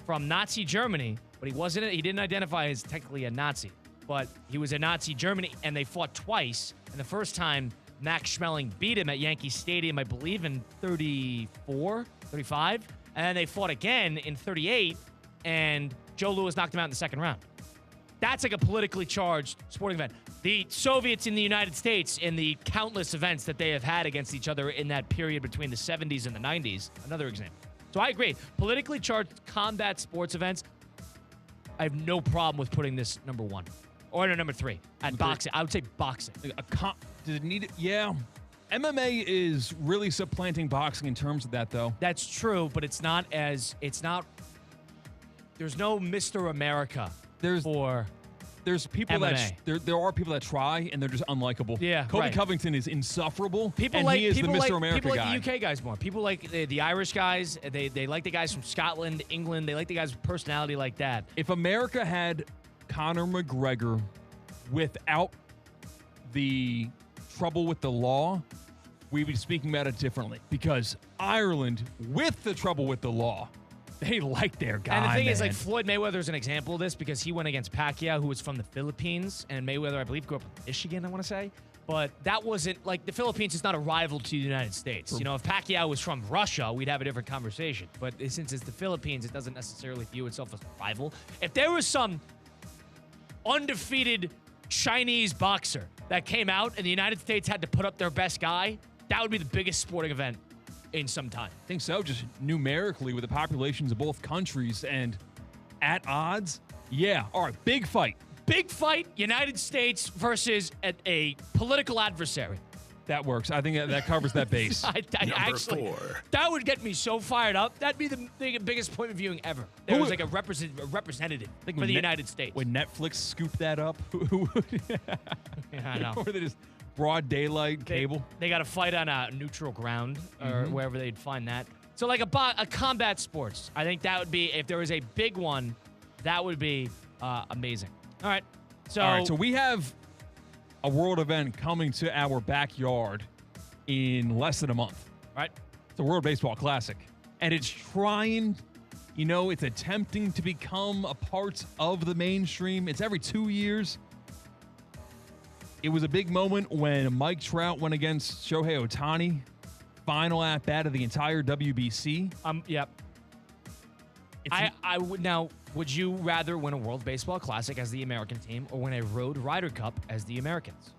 from Nazi Germany, but he didn't identify as technically a Nazi, but he was a Nazi Germany, and they fought twice. And the first time, Max Schmeling beat him at Yankee Stadium, I believe, in 34, 35. And then they fought again in 38, and Joe Louis knocked him out in the second round. That's like a politically charged sporting event. The Soviets in the United States and the countless events that they have had against each other in that period between the 70s and the 90s, another example. So I agree. Politically charged combat sports events, I have no problem with putting this number 1. Or number 3 at boxing. I would say boxing. Does it need it? Yeah. MMA is really supplanting boxing in terms of that, though. That's true, but there's no Mr. America. There's people MMA. There are people that try and they're just unlikable. Yeah, Kobe right. Covington is insufferable. He is the Mr. America guy. People like the UK guys more. People like the Irish guys. They like the guys from Scotland, England. They like the guys with personality like that. If America had Conor McGregor without the trouble with the law, we'd be speaking about it differently. Because Ireland, with the trouble with the law, they like their guy. And the thing is, like, Floyd Mayweather is an example of this because he went against Pacquiao, who was from the Philippines, and Mayweather, I believe, grew up in Michigan, I want to say. But that wasn't, like, the Philippines is not a rival to the United States. You know, if Pacquiao was from Russia, we'd have a different conversation. But since it's the Philippines, it doesn't necessarily view itself as a rival. If there was some undefeated Chinese boxer that came out and the United States had to put up their best guy, that would be the biggest sporting event in some time. I think so, just numerically with the populations of both countries and at odds. Yeah, all right, big fight. Big fight, United States versus a political adversary. That works. I think that covers that base. Number 4. That would get me so fired up. That'd be the biggest point of viewing ever. There was like a representative for the United States. When Netflix scooped that up, Yeah, I know. or they just broad daylight cable. They got to fight on a neutral ground or wherever they'd find that. So like a combat sports, I think that would be, if there was a big one, that would be amazing. All right. So we have a world event coming to our backyard in less than a month. Right. It's the World Baseball Classic. And it's trying, it's attempting to become a part of the mainstream. It's every 2 years. It was a big moment when Mike Trout went against Shohei Ohtani. Final at-bat of the entire WBC. Yep. I would now. Would you rather win a World Baseball Classic as the American team or win a Road Ryder Cup as the Americans?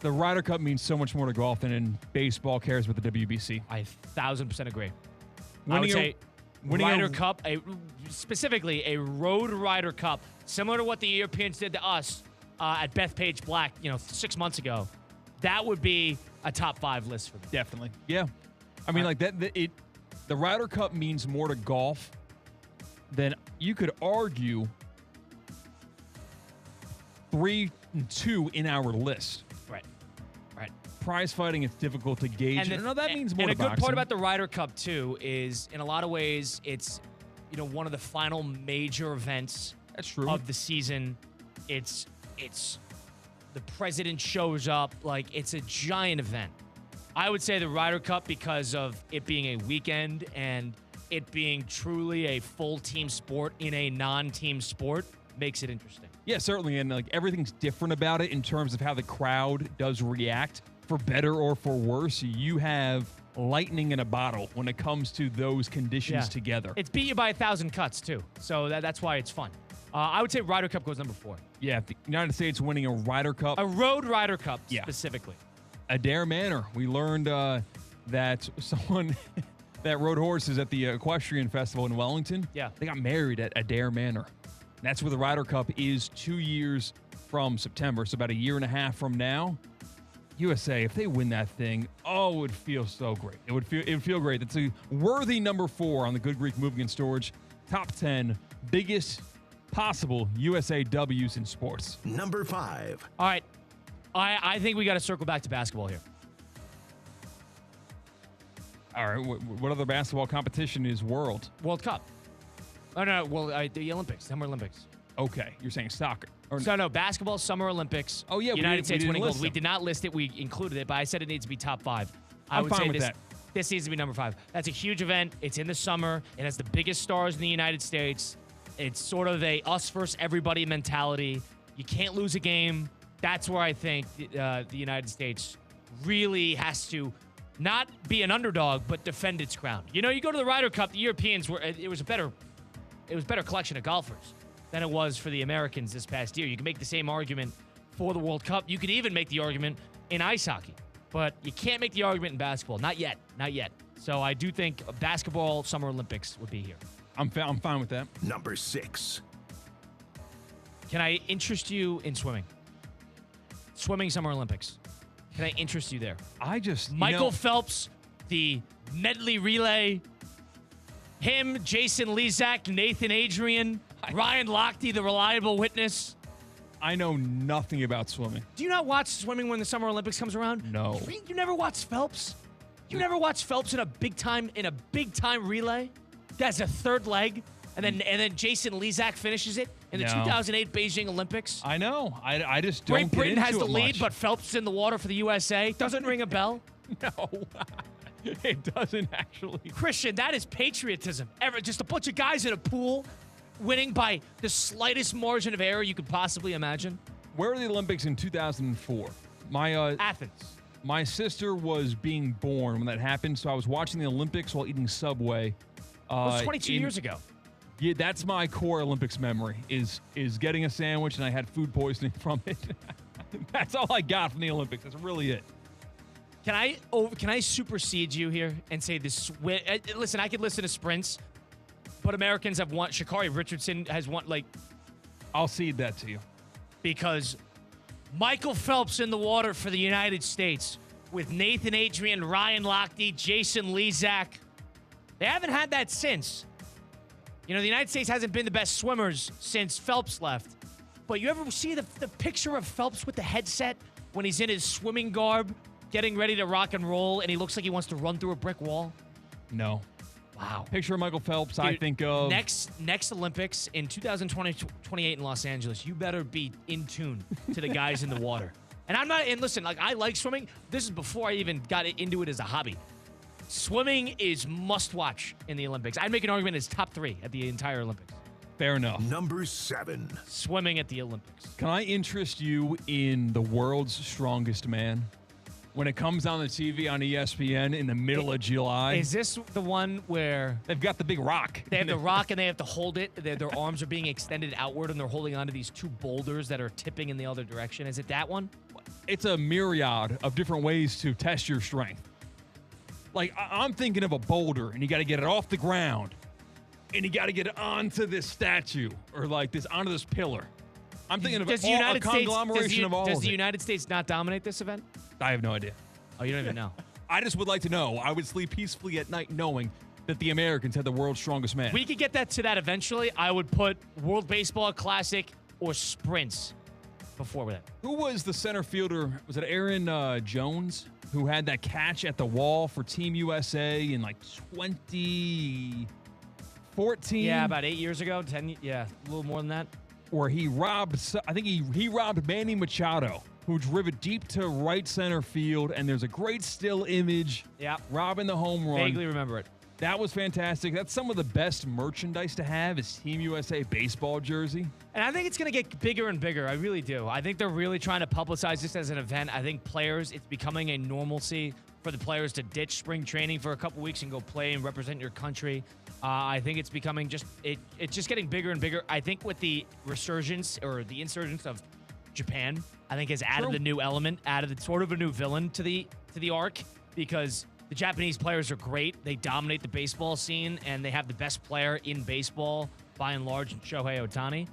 The Ryder Cup means so much more to golf than in baseball cares with the WBC. I 1,000% agree. I would say Ryder Cup, specifically a Road Ryder Cup, similar to what the Europeans did to us at Bethpage Black, 6 months ago. That would be a top 5 list for me. Definitely. Yeah. I mean, like that. The Ryder Cup means more to golf than you could argue 3 and 2 in our list. Right. Prize fighting, it's difficult to gauge. That means more and to a good boxing. part about the Ryder Cup, too, is in a lot of ways it's, one of the final major events That's true. of the season. It's the president shows up. Like, it's a giant event. I would say the Ryder Cup, because of it being a weekend and it being truly a full team sport in a non-team sport, makes it interesting. Yeah, certainly. And like everything's different about it in terms of how the crowd does react, for better or for worse. You have lightning in a bottle when it comes to those conditions together. It's beat you by 1,000 cuts, too. So that's why it's fun. I would say Ryder Cup goes number 4. Yeah, the United States winning a Ryder Cup. A Road Ryder Cup, specifically. Adair Manor. We learned that someone that rode horses at the Equestrian Festival in Wellington, they got married at Adair Manor. That's where the Ryder Cup is 2 years from September, so about a year and a half from now. USA, if they win that thing, it would feel so great. It would feel great. It's a worthy number 4 on the Good Greek Moving and Storage top 10 biggest possible USA W's in sports. Number 5. All right. I think we got to circle back to basketball here. All right. What other basketball competition is World Cup? Oh, no. Well, the Olympics, Summer Olympics. Okay. You're saying soccer. No, basketball, Summer Olympics. Oh, yeah. United States winning gold. We did not list it. We included it, but I said it needs to be top 5. I'm fine with that. This needs to be number 5. That's a huge event. It's in the summer. It has the biggest stars in the United States. It's sort of a us versus everybody mentality. You can't lose a game. That's where I think the United States really has to not be an underdog, but defend its crown. You go to the Ryder Cup, the Europeans it was a better collection of golfers than it was for the Americans this past year. You can make the same argument for the World Cup. You could even make the argument in ice hockey, but you can't make the argument in basketball. Not yet. So I do think basketball, Summer Olympics would be here. I'm fine with that. Number 6. Can I interest you in swimming? Swimming Summer Olympics. Can I interest you there? Michael Phelps, the medley relay. Him, Jason Lezak, Nathan Adrian, Ryan Lochte, the reliable witness. I know nothing about swimming. Do you not watch swimming when the Summer Olympics comes around? No. You never watch Phelps? You never watch Phelps in a big time relay? That's a third leg, and then Jason Lezak finishes it in the 2008 Beijing Olympics. I know. I just don't. Great Britain has the lead, much. but Phelps is in the water for the USA. Doesn't ring a bell. No, it doesn't actually. Christian, that is patriotism. Just a bunch of guys in a pool winning by the slightest margin of error you could possibly imagine. Where were the Olympics in 2004? Athens. My sister was being born when that happened, so I was watching the Olympics while eating Subway. It was 22 years ago. Yeah, that's my core Olympics memory, is getting a sandwich and I had food poisoning from it. That's all I got from the Olympics. That's really it. Can I supersede you here and say this? Listen, I could listen to sprints, but Americans have won. Sha'Carri Richardson has won, I'll cede that to you. Because Michael Phelps in the water for the United States with Nathan Adrian, Ryan Lochte, Jason Lezak. They haven't had that since. The United States hasn't been the best swimmers since Phelps left. But you ever see the picture of Phelps with the headset when he's in his swimming garb, getting ready to rock and roll, and he looks like he wants to run through a brick wall? No. Wow. Picture of Michael Phelps, Dude, I think of... Next Olympics in 2028 in Los Angeles, you better be in tune to the guys in the water. And listen, I like swimming. This is before I even got into it as a hobby. Swimming is must-watch in the Olympics. I'd make an argument as top 3 at the entire Olympics. Fair enough. Number 7. Swimming at the Olympics. Can I interest you in the world's strongest man? When it comes on the TV on ESPN in the middle of July. Is this the one where... They've got the big rock. They have the rock and they have to hold it. Their arms are being extended outward and they're holding onto these 2 boulders that are tipping in the other direction. Is it that one? It's a myriad of different ways to test your strength. I'm thinking of a boulder, and you got to get it off the ground, and you got to get it onto this statue, or onto this pillar. I'm thinking of a conglomeration of all of it. Does the United States not dominate this event? I have no idea. Oh, you don't even know. I just would like to know. I would sleep peacefully at night knowing that the Americans had the world's strongest man. We could get to that eventually. I would put World Baseball Classic or sprints before that. Who was the center fielder? Was it Aaron Jones, who had that catch at the wall for Team USA in 2014? Yeah, about 8 years ago. 10. Yeah, a little more than that. Where he robbed. I think he robbed Manny Machado, who drove it deep to right center field, and there's a great still image. Yeah, robbing the home run. Vaguely remember it. That was fantastic. That's some of the best merchandise to have is Team USA baseball jersey. And I think it's going to get bigger and bigger. I really do. I think they're really trying to publicize this as an event. I think it's becoming a normalcy for the players to ditch spring training for a couple weeks and go play and represent your country. I think it's becoming it's just getting bigger and bigger. I think with the resurgence or the insurgence of Japan, I think has added a new element, added sort of a new villain to the arc, because the Japanese players are great. They dominate the baseball scene, and they have the best player in baseball, by and large, in Shohei Ohtani.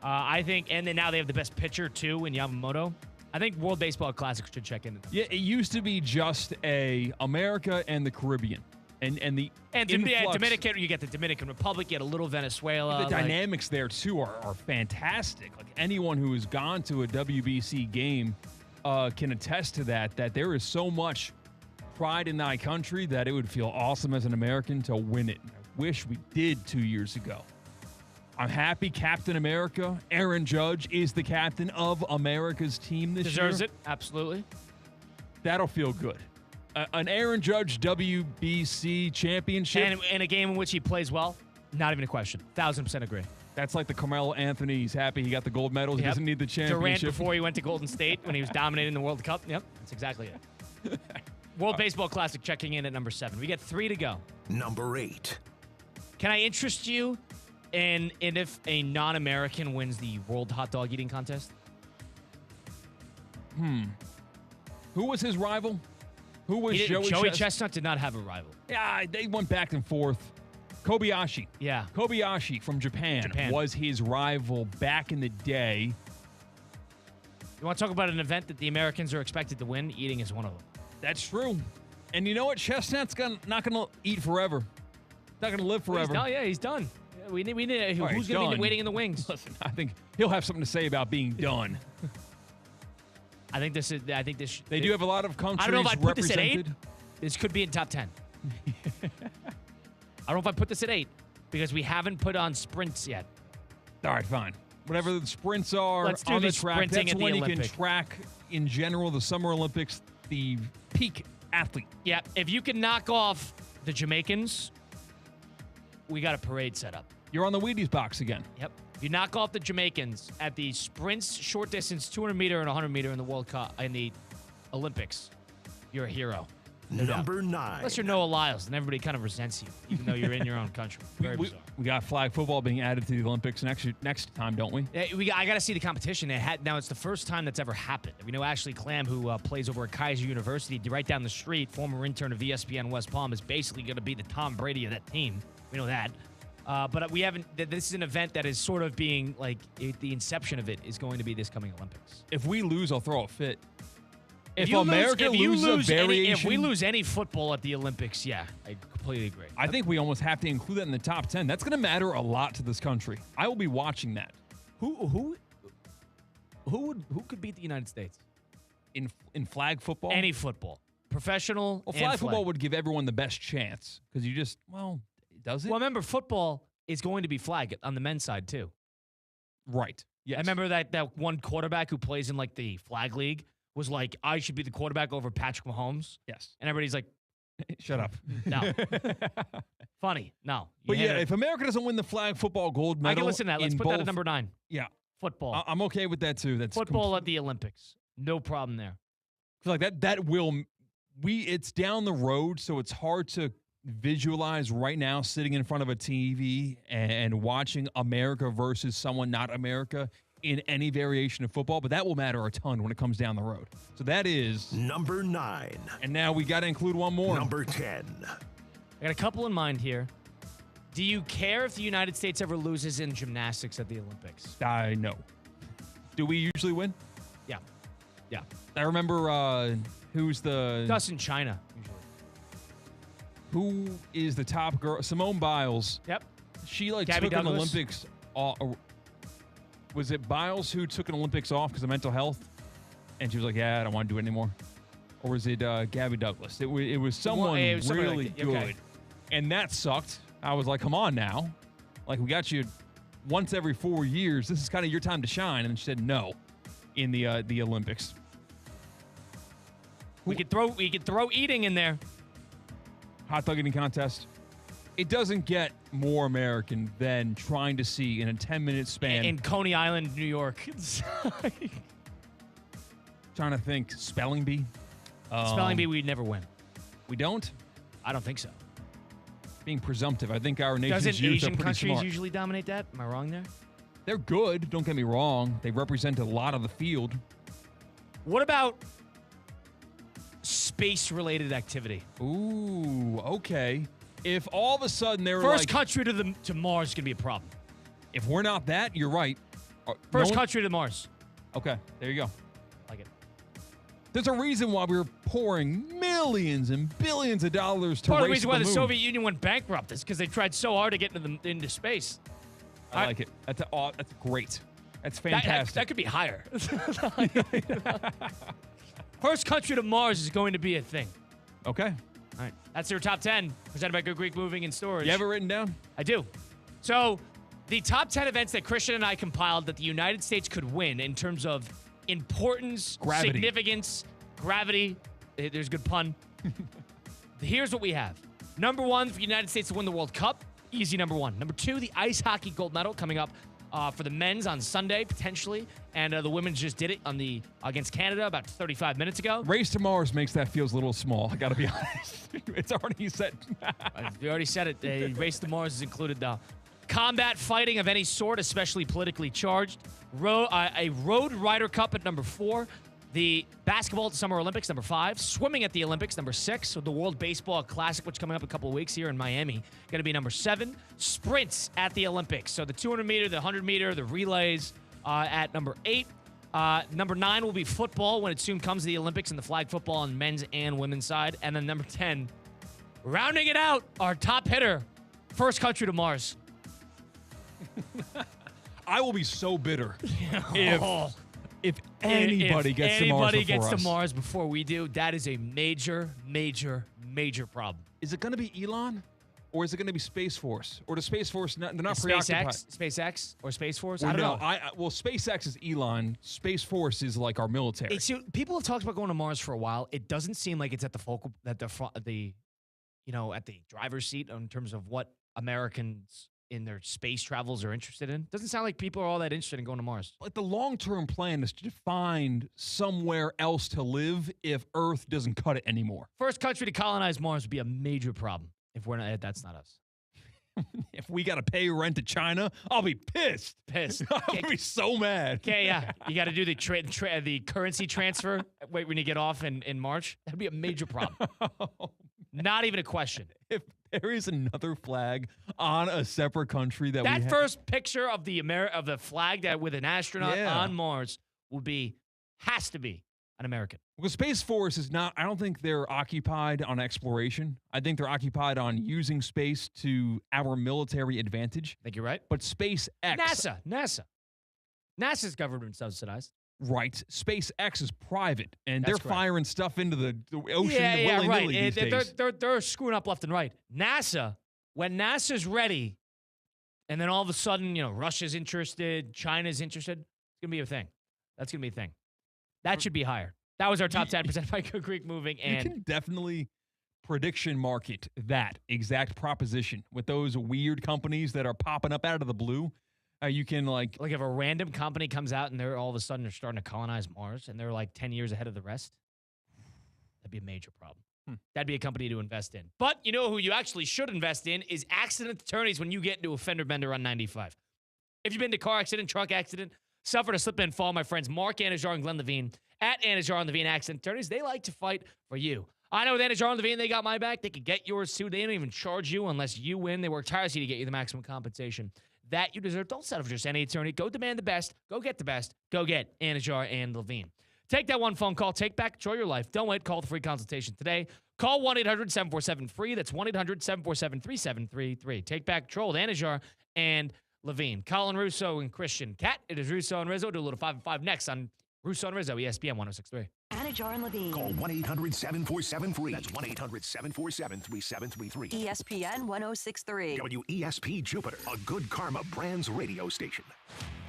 I think, and then now they have the best pitcher, too, in Yamamoto. I think World Baseball Classic should check in. Yeah, it used to be just America and the Caribbean. And Dominican, you get the Dominican Republic, you get a little Venezuela. The dynamics there, too, are fantastic. Anyone who has gone to a WBC game can attest to that there is so much pride in thy country that it would feel awesome as an American to win it. I wish we did 2 years ago. I'm happy Captain America, Aaron Judge, is the captain of America's team this year. Deserves it, absolutely. That'll feel good. An Aaron Judge WBC championship. And a game in which he plays well, not even a question. 1,000% agree. That's like the Carmelo Anthony. He's happy he got the gold medals. He doesn't need the championship. Durant before he went to Golden State when he was dominating the World Cup. Yep, that's exactly it. World Baseball Classic checking in at number 7. We got 3 to go. Number 8. Can I interest you in if a non-American wins the World Hot Dog Eating Contest? Who was his rival? Who was Joey Chestnut did not have a rival. Yeah, they went back and forth. Kobayashi. Yeah. Kobayashi from Japan was his rival back in the day. You want to talk about an event that the Americans are expected to win? Eating is one of them. That's true. And you know what? Chestnut's not going to eat forever. Not going to live forever. He's done. We need who's going to be waiting in the wings? Listen, I think he'll have something to say about being done. They do have a lot of countries I don't know if I put represented. this at 8. This could be in top 10. I don't know if I put this at 8 because we haven't put on sprints yet. All right, fine. Whatever the sprints are Let's do on the the track, sprinting that's at the when you Olympic. can track, in general, the Summer Olympics, the peak athlete. Yeah, if you can knock off the Jamaicans, we got a parade set up. You're on the Wheaties box again. Yep. If you knock off the Jamaicans at the sprints, short distance, 200 meter and 100 meter in the World Cup, in the Olympics, you're a hero. Number 9. Unless you're Noah Lyles, and everybody kind of resents you, even though you're in your own country. Very bizarre. We got flag football being added to the Olympics next time, don't we? Yeah, I got to see the competition. Now, it's the first time that's ever happened. We know Ashley Clam, who plays over at Kaiser University, right down the street, former intern of ESPN West Palm, is basically going to be the Tom Brady of that team. We know that. But we haven't. This is an event that is sort of being like the inception of it is going to be this coming Olympics. If we lose, I'll throw a fit. If we lose any football at the Olympics, yeah, I completely agree. I think we almost have to include that in the top 10. That's going to matter a lot to this country. I will be watching that. Who could beat the United States in flag football? Any football, professional. Well, flag football would give everyone the best chance because does it? Well, remember, football is going to be flag on the men's side too. Right. Yes. I remember that one quarterback who plays in like the flag league was like, I should be the quarterback over Patrick Mahomes. Yes. And everybody's like, shut up. No. Funny. No. But yeah, if America doesn't win the flag football gold medal. I can listen to that. Let's put that at number 9. Yeah. Football. I'm okay with that too. That's football at the Olympics. No problem there. I feel like that will it's down the road, so it's hard to visualize right now sitting in front of a TV and watching America versus someone not America in any variation of football, but that will matter a ton when it comes down the road. So that is number 9. And now we got to include one more. Number 10. I got a couple in mind here. Do you care if the United States ever loses in gymnastics at the Olympics? No. Do we usually win? Yeah. Yeah. I remember who's the... Us in China, usually. Who is the top girl? Simone Biles. Yep. She Gabby took Douglas. an Olympics... was it Biles who took an Olympics off because of mental health? And she was like, yeah, I don't want to do it anymore. Or was it Gabby Douglas? It was someone really like good. Okay. And that sucked. I was like, come on now. Like, we got you once every 4 years. This is kind of your time to shine. And she said no in the Olympics. We could throw eating in there. Hot dog eating contest. It doesn't get more American than trying to see in a 10-minute span. In Coney Island, New York. Trying to think. Spelling bee. Spelling bee, we'd never win. We don't? I don't think so. Being presumptive. I think our nation's Doesn't youth Asian are pretty countries smart. usually dominate that? Am I wrong there? They're good. Don't get me wrong. They represent a lot of the field. What about space-related activity? Ooh, okay. If all of a sudden they were First country to Mars is going to be a problem. If we're not that, you're right. First country to Mars. Okay, there you go. Like it. There's a reason why we're pouring millions and billions of dollars to Part of the race reason why the moon. Soviet Union went bankrupt is because they tried so hard to get into space. I like it. That's great. That's fantastic. That could be higher. First country to Mars is going to be a thing. Okay. All right. That's your top 10, presented by Good Greek Moving and Storage. You have it written down? I do. So, the top 10 events that Christian and I compiled that the United States could win in terms of importance, Gravity. significance, gravity. There's a good pun. Here's what we have. Number 1, for the United States to win the World Cup. Easy number 1. Number 2, the ice hockey gold medal coming up for the men's on Sunday, potentially. And the women's just did it against Canada about 35 minutes ago. Race to Mars makes that feels a little small. I got to be honest. It's already set. We already said it. Race to Mars is included, though. Combat fighting of any sort, especially politically charged. A Road Rider Cup at number 4. The basketball at the Summer Olympics, number 5. Swimming at the Olympics, number 6. So the World Baseball Classic, which is coming up in a couple of weeks here in Miami, going to be number 7. Sprints at the Olympics. So the 200-meter, the 100-meter, the relays at number 8. Number 9 will be football when it soon comes to the Olympics and the flag football on men's and women's side. And then number 10, rounding it out, our top hitter, first country to Mars. I will be so bitter if anybody gets to Mars before we do. That is a major, major, major problem. Is it going to be Elon? Or is it going to be Space Force? Or the Space Force, they're not preoccupied. SpaceX or Space Force? Well, I don't know. Well, SpaceX is Elon. Space Force is like our military. People have talked about going to Mars for a while. It doesn't seem like it's at the driver's seat in terms of what Americans in their space travels are interested in. Doesn't sound like people are all that interested in going to Mars. Like the long-term plan is to find somewhere else to live if Earth doesn't cut it anymore. First country to colonize Mars would be a major problem if that's not us. If we got to pay rent to China, I'll be pissed. I'll be so mad. Okay, yeah. You got to do the currency transfer when you get off in March. That'd be a major problem. Not even a question. If there is another flag on a separate country that first picture of the flag that with an astronaut on Mars has to be an American. Well, Space Force is not, I don't think they're occupied on exploration. I think they're occupied on using space to our military advantage. I think you're right. But SpaceX. NASA's government subsidized. Right. SpaceX is private, and That's they're correct. firing stuff into the ocean willy-nilly right. these days. They're screwing up left and right. NASA, when NASA's ready, and then all of a sudden, Russia's interested, China's interested, it's going to be a thing. That's going to be a thing. That should be higher. That was our top 10% by Good Greek Moving. And you can definitely prediction market that exact proposition with those weird companies that are popping up out of the blue. You can like if a random company comes out and they're all of a sudden they're starting to colonize Mars and they're like 10 years ahead of the rest, that'd be a major problem. That'd be a company to invest in. But you know who you actually should invest in is accident attorneys when you get into a fender bender on 95. If you've been to car accident, truck accident, suffered a slip and fall, my friends Mark Anajar and Glenn Levine at Anajar and Levine Accident Attorneys, they like to fight for you. I know with Anajar and Levine, they got my back. They could get yours too. They don't even charge you unless you win. They work tirelessly to get you the maximum compensation that you deserve. Don't settle for just any attorney. Go demand the best. Go get the best. Go get Anajar and Levine. Take that one phone call. Take back control of your life. Don't wait. Call the free consultation today. Call 1-800-747-FREE. That's 1-800-747-3733. Take back control with Anajar and Levine. Colin, Russo, and Christian Cat. It is Russo and Rizzo. Do a little 5 and 5 next on Russo and Rizzo, ESPN 106.3. Anajar and Levine. Call 1-800-747-FREE. That's 1-800-747-3733. ESPN 106.3. WESP Jupiter, a Good Karma Brands radio station.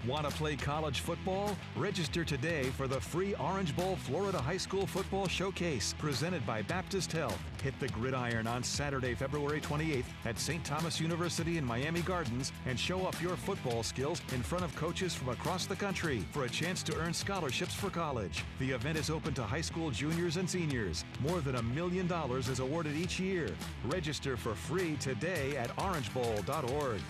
Want to play college football? Register today for the free Orange Bowl Florida High School Football Showcase presented by Baptist Health. Hit the gridiron on Saturday, February 28th at St. Thomas University in Miami Gardens and show off your football skills in front of coaches from across the country for a chance to earn scholarships for college. The event is open to high school juniors and seniors. More than $1 million is awarded each year. Register for free today at orangebowl.org.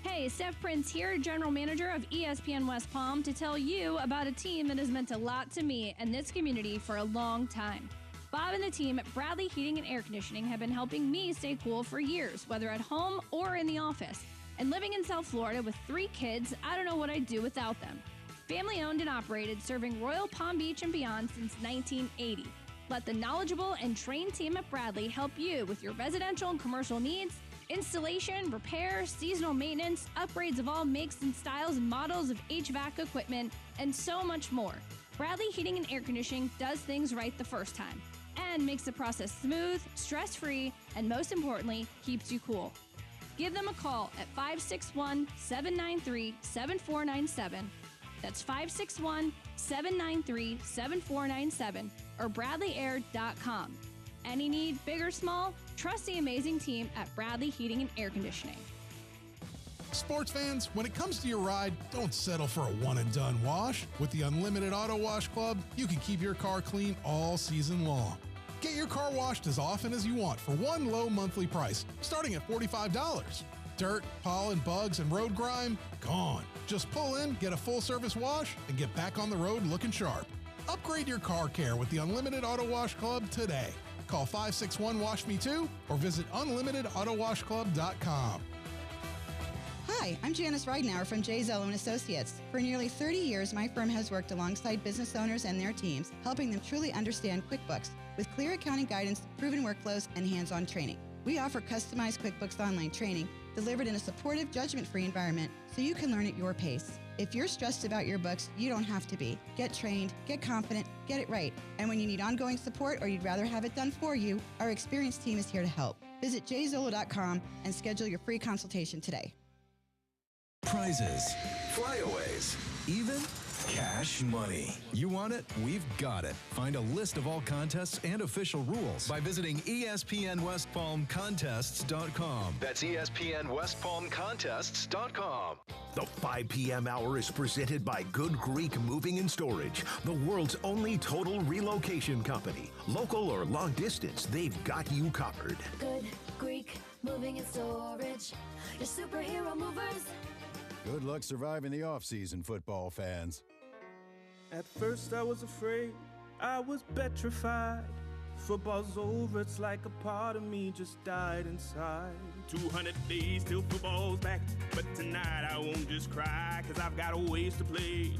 Hey, Steph Prince here, General Manager of ESPN West Palm, to tell you about a team that has meant a lot to me and this community for a long time. Bob and the team at Bradley Heating and Air Conditioning have been helping me stay cool for years, whether at home or in the office. And living in South Florida with 3 kids, I don't know what I'd do without them. Family owned and operated, serving Royal Palm Beach and beyond since 1980. Let the knowledgeable and trained team at Bradley help you with your residential and commercial needs, installation, repair, seasonal maintenance, upgrades of all makes and styles and models of HVAC equipment, and so much more. Bradley Heating and Air Conditioning does things right the first time and makes the process smooth, stress-free, and most importantly, keeps you cool. Give them a call at 561-793-7497. That's 561-793-7497 or bradleyair.com. Any need, big or small, trust the amazing team at Bradley Heating and Air Conditioning. Sports fans, when it comes to your ride, don't settle for a one-and-done wash. With the Unlimited Auto Wash Club, you can keep your car clean all season long. Get your car washed as often as you want for one low monthly price, starting at $45. Dirt, pollen, bugs, and road grime, gone. Just pull in, get a full-service wash, and get back on the road looking sharp. Upgrade your car care with the Unlimited Auto Wash Club today. Call 561-WASH-ME-TOO or visit UnlimitedAutoWashClub.com. Hi, I'm Janice Ridenour from J. Zello & Associates. For nearly 30 years, my firm has worked alongside business owners and their teams, helping them truly understand QuickBooks with clear accounting guidance, proven workflows, and hands-on training. We offer customized QuickBooks Online training delivered in a supportive, judgment-free environment so you can learn at your pace. If you're stressed about your books, you don't have to be. Get trained, get confident, get it right. And when you need ongoing support or you'd rather have it done for you, our experienced team is here to help. Visit jzolo.com and schedule your free consultation today. Prizes, flyaways, even Cash money. You want it? We've got it. Find a list of all contests and official rules by visiting ESPNWestPalmContests.com. That's ESPNWestPalmContests.com. The 5 p.m. hour is presented by Good Greek Moving and Storage, the world's only total relocation company. Local or long distance, they've got you covered. Good Greek Moving and Storage. Your superhero movers. Good luck surviving the offseason, football fans. At first I was afraid, I was petrified. Football's over, it's like a part of me just died inside. 200 days till football's back, but tonight I won't just cry, cause I've got a ways to play.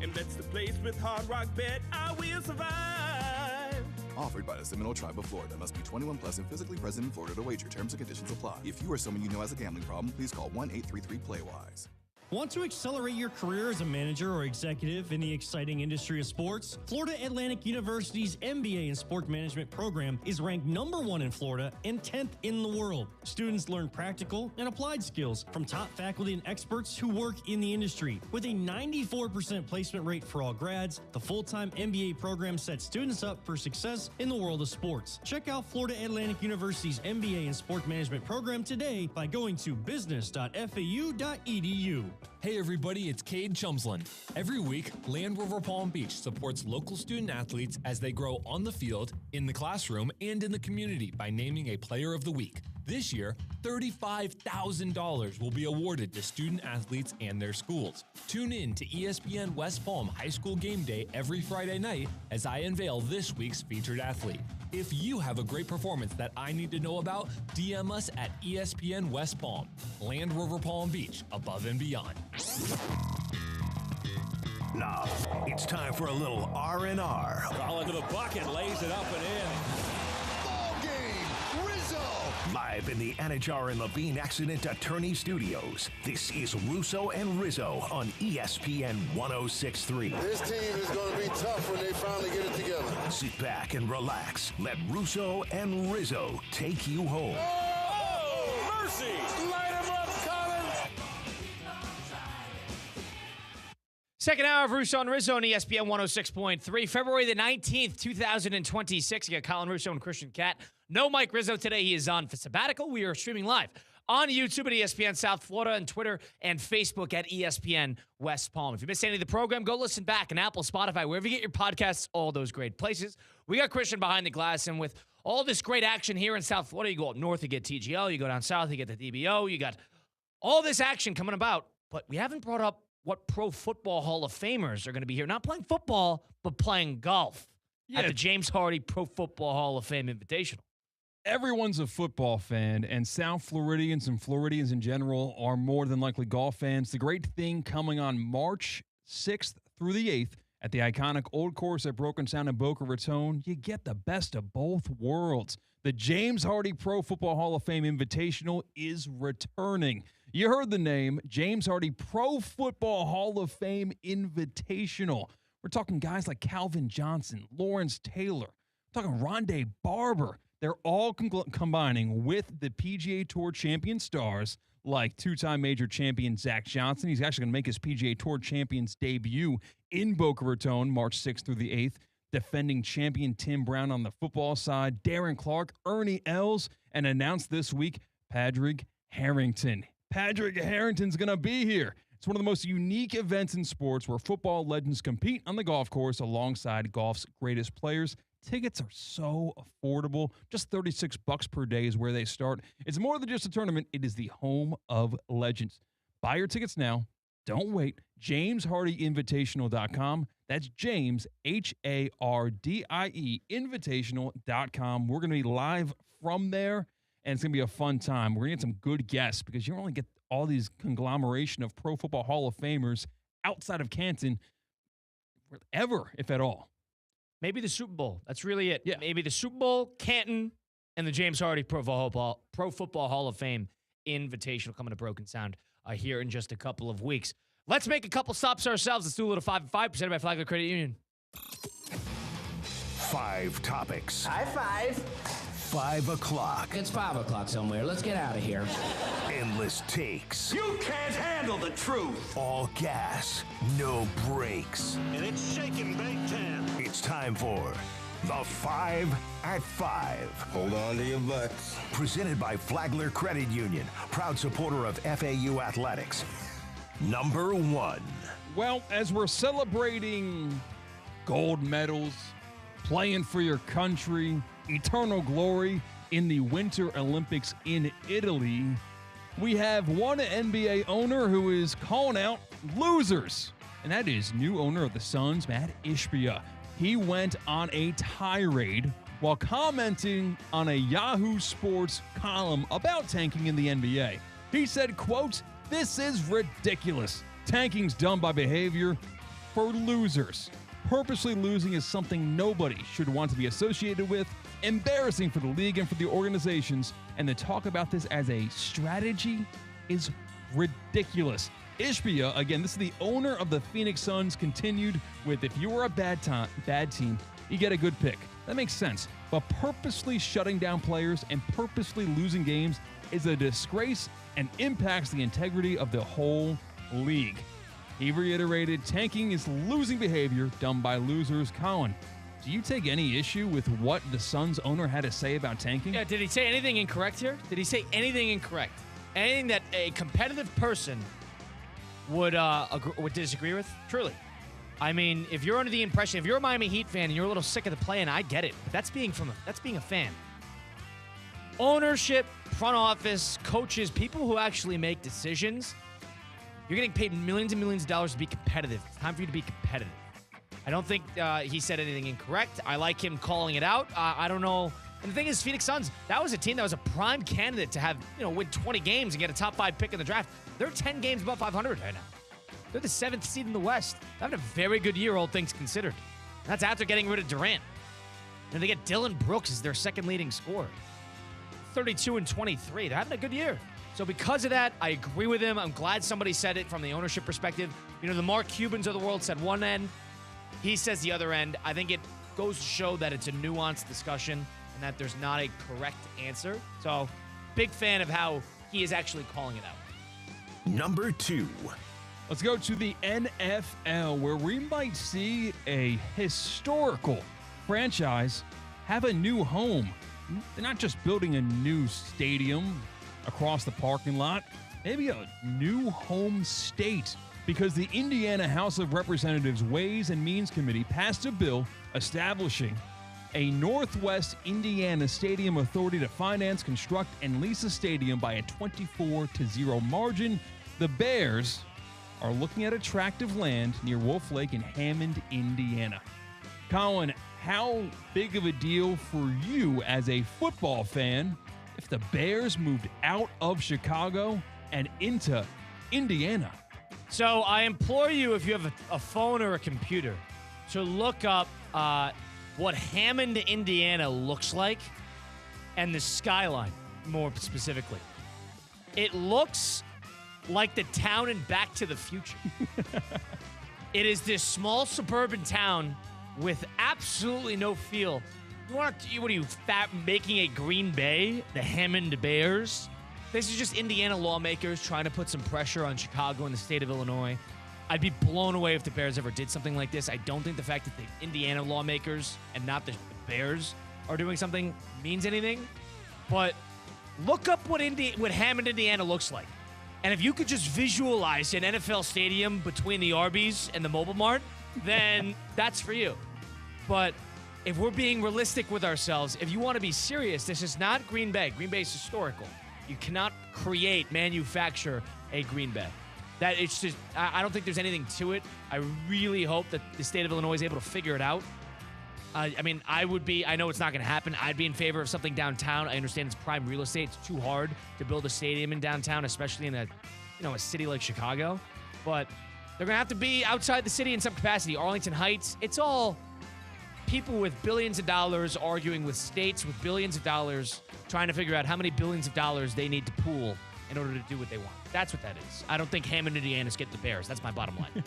And that's the place with Hard Rock Bet, I will survive. Offered by the Seminole Tribe of Florida. Must be 21 plus and physically present in Florida to wager. Terms and conditions apply. If you or someone you know has a gambling problem, please call 1-833-PLAY-WISE. Want to accelerate your career as a manager or executive in the exciting industry of sports? Florida Atlantic University's MBA in Sport Management program is ranked #1 in Florida and 10th in the world. Students learn practical and applied skills from top faculty and experts who work in the industry. With a 94% placement rate for all grads, the full-time MBA program sets students up for success in the world of sports. Check out Florida Atlantic University's MBA in Sport Management program today by going to business.fau.edu. Hey everybody, it's Cade Chumsland. Every week, Land Rover Palm Beach supports local student athletes as they grow on the field, in the classroom, and in the community by naming a Player of the Week. This year, $35,000 will be awarded to student athletes and their schools. Tune in to ESPN West Palm High School Game Day every Friday night as I unveil this week's featured athlete. If you have a great performance that I need to know about, DM us at ESPN West Palm. Land Rover Palm Beach, above and beyond. Now, it's time for a little R&R. Colin to the bucket, lays it up and in. Ball game, Rizzo! Live in the Anajar and Levine Accident Attorney Studios, this is Russo and Rizzo on ESPN 106.3. This team is going to be tough when they finally get it together. Sit back and relax. Let Russo and Rizzo take you home. Oh, mercy! Light him up, Colin! Second hour of Russo and Rizzo on ESPN 106.3, February the 19th, 2026. You got Colin Russo and Christian Catt. No Mike Rizzo today. He is on for sabbatical. We are streaming live on YouTube at ESPN South Florida and Twitter and Facebook at ESPN West Palm. If you missed any of the program, go listen back on Apple, Spotify, wherever you get your podcasts, all those great places. We got Christian behind the glass, and with all this great action here in South Florida, you go up north, you get TGL, you go down south, you get the DBO, you got all this action coming about, but we haven't brought up what Pro Football Hall of Famers are going to be here. Not playing football, but playing golf at the James Hardy Pro Football Hall of Fame Invitational. Everyone's a football fan, and South Floridians and Floridians in general are more than likely golf fans. The great thing coming on March 6th through the 8th at the iconic Old Course at Broken Sound in Boca Raton, you get the best of both worlds. The James Hardy Pro Football Hall of Fame Invitational is returning. You heard the name, James Hardy Pro Football Hall of Fame Invitational. We're talking guys like Calvin Johnson, Lawrence Taylor, we're talking Rondé Barber. They're all combining with the PGA Tour champion stars like two-time major champion Zach Johnson. He's actually going to make his PGA Tour champion's debut in Boca Raton March 6th through the 8th. Defending champion Tim Brown on the football side, Darren Clark, Ernie Els, and announced this week, Padraig Harrington. Padraig Harrington's going to be here. It's one of the most unique events in sports where football legends compete on the golf course alongside golf's greatest players. Tickets are so affordable. Just $36 per day is where they start. It's more than just a tournament. It is the home of legends. Buy your tickets now. Don't wait. JamesHardyInvitational.com. That's James, H-A-R-D-I-E, Invitational.com. We're going to be live from there, and it's going to be a fun time. We're going to get some good guests because you don't only get all these conglomeration of Pro Football Hall of Famers outside of Canton ever, if at all. Maybe the Super Bowl. That's really it. Yeah. Maybe the Super Bowl, Canton, and the James Hardy Pro Football Hall of Fame Invitational coming to Broken Sound here in just a couple of weeks. Let's make a couple stops ourselves. Let's do a little 5 presented by Flagler Credit Union. 5 topics. High five. 5 o'clock. It's 5 o'clock somewhere. Let's get out of here. Endless takes. You can't handle the truth. All gas, no brakes. And it's shaking big time. It's time for the 5 at 5. Hold on to your butts. Presented by Flagler Credit Union, proud supporter of FAU athletics. Number 1. Well, as we're celebrating gold medals, playing for your country, eternal glory in the Winter Olympics in Italy, we have one NBA owner who is calling out losers, and that is new owner of the Suns, Matt Ishbia. He went on a tirade while commenting on a Yahoo Sports column about tanking in the NBA. He said, quote, "This is ridiculous. Tanking's done by behavior for losers. Purposely losing is something nobody should want to be associated with. Embarrassing for the league and for the organizations. And to talk about this as a strategy is ridiculous." Ishbia, again, this is the owner of the Phoenix Suns, continued with, if you were a bad team, you get a good pick. That makes sense. But purposely shutting down players and purposely losing games is a disgrace and impacts the integrity of the whole league. He reiterated, tanking is losing behavior done by losers. Colin, do you take any issue with what the Suns owner had to say about tanking? Yeah, did he say anything incorrect here? Did he say anything incorrect? Anything that a competitive person would disagree with? Truly. I mean, if you're under the impression, if you're a Miami Heat fan and you're a little sick of the play, and I get it, but that's being a fan. Ownership, front office, coaches, people who actually make decisions, you're getting paid millions and millions of dollars to be competitive. It's time for you to be competitive. I don't think he said anything incorrect. I like him calling it out. I don't know. And the thing is, Phoenix Suns, that was a team that was a prime candidate to have, win 20 games and get a top 5 pick in the draft. They're 10 games above 500 right now. They're the 7th seed in the West. They're having a very good year, all things considered. That's after getting rid of Durant. And they get Dylan Brooks as their second leading scorer. 32 and 23. They're having a good year. So because of that, I agree with him. I'm glad somebody said it from the ownership perspective. The Mark Cubans of the world said one end. He says the other end. I think it goes to show that it's a nuanced discussion and that there's not a correct answer. So big fan of how he is actually calling it out. Number 2. Let's go to the NFL, where we might see a historical franchise have a new home. They're not just building a new stadium across the parking lot, maybe a new home state, because the Indiana House of Representatives Ways and Means Committee passed a bill establishing a Northwest Indiana Stadium Authority to finance, construct, and lease a stadium by a 24-0 margin. The Bears are looking at attractive land near Wolf Lake in Hammond, Indiana. Colin, how big of a deal for you as a football fan if the Bears moved out of Chicago and into Indiana? So I implore you, if you have a phone or a computer, to look up what Hammond, Indiana looks like, and the skyline, more specifically. It looks like the town in Back to the Future. It is this small suburban town with absolutely no feel. What are you, making a Green Bay, the Hammond Bears? This is just Indiana lawmakers trying to put some pressure on Chicago and the state of Illinois. I'd be blown away if the Bears ever did something like this. I don't think the fact that the Indiana lawmakers and not the Bears are doing something means anything. But look up what Hammond, Indiana looks like. And if you could just visualize an NFL stadium between the Arby's and the Mobile Mart, then that's for you. But if we're being realistic with ourselves, if you want to be serious, this is not Green Bay. Green Bay is historical. You cannot manufacture a Green Bay. That it's just, I don't think there's anything to it. I really hope that the state of Illinois is able to figure it out. I know it's not going to happen. I'd be in favor of something downtown. I understand it's prime real estate. It's too hard to build a stadium in downtown, especially in a city like Chicago. But they're going to have to be outside the city in some capacity. Arlington Heights, it's all people with billions of dollars arguing with states with billions of dollars, trying to figure out how many billions of dollars they need to pool in order to do what they want. That's what that is. I don't think Hammond, Indiana's get the Bears. That's my bottom line.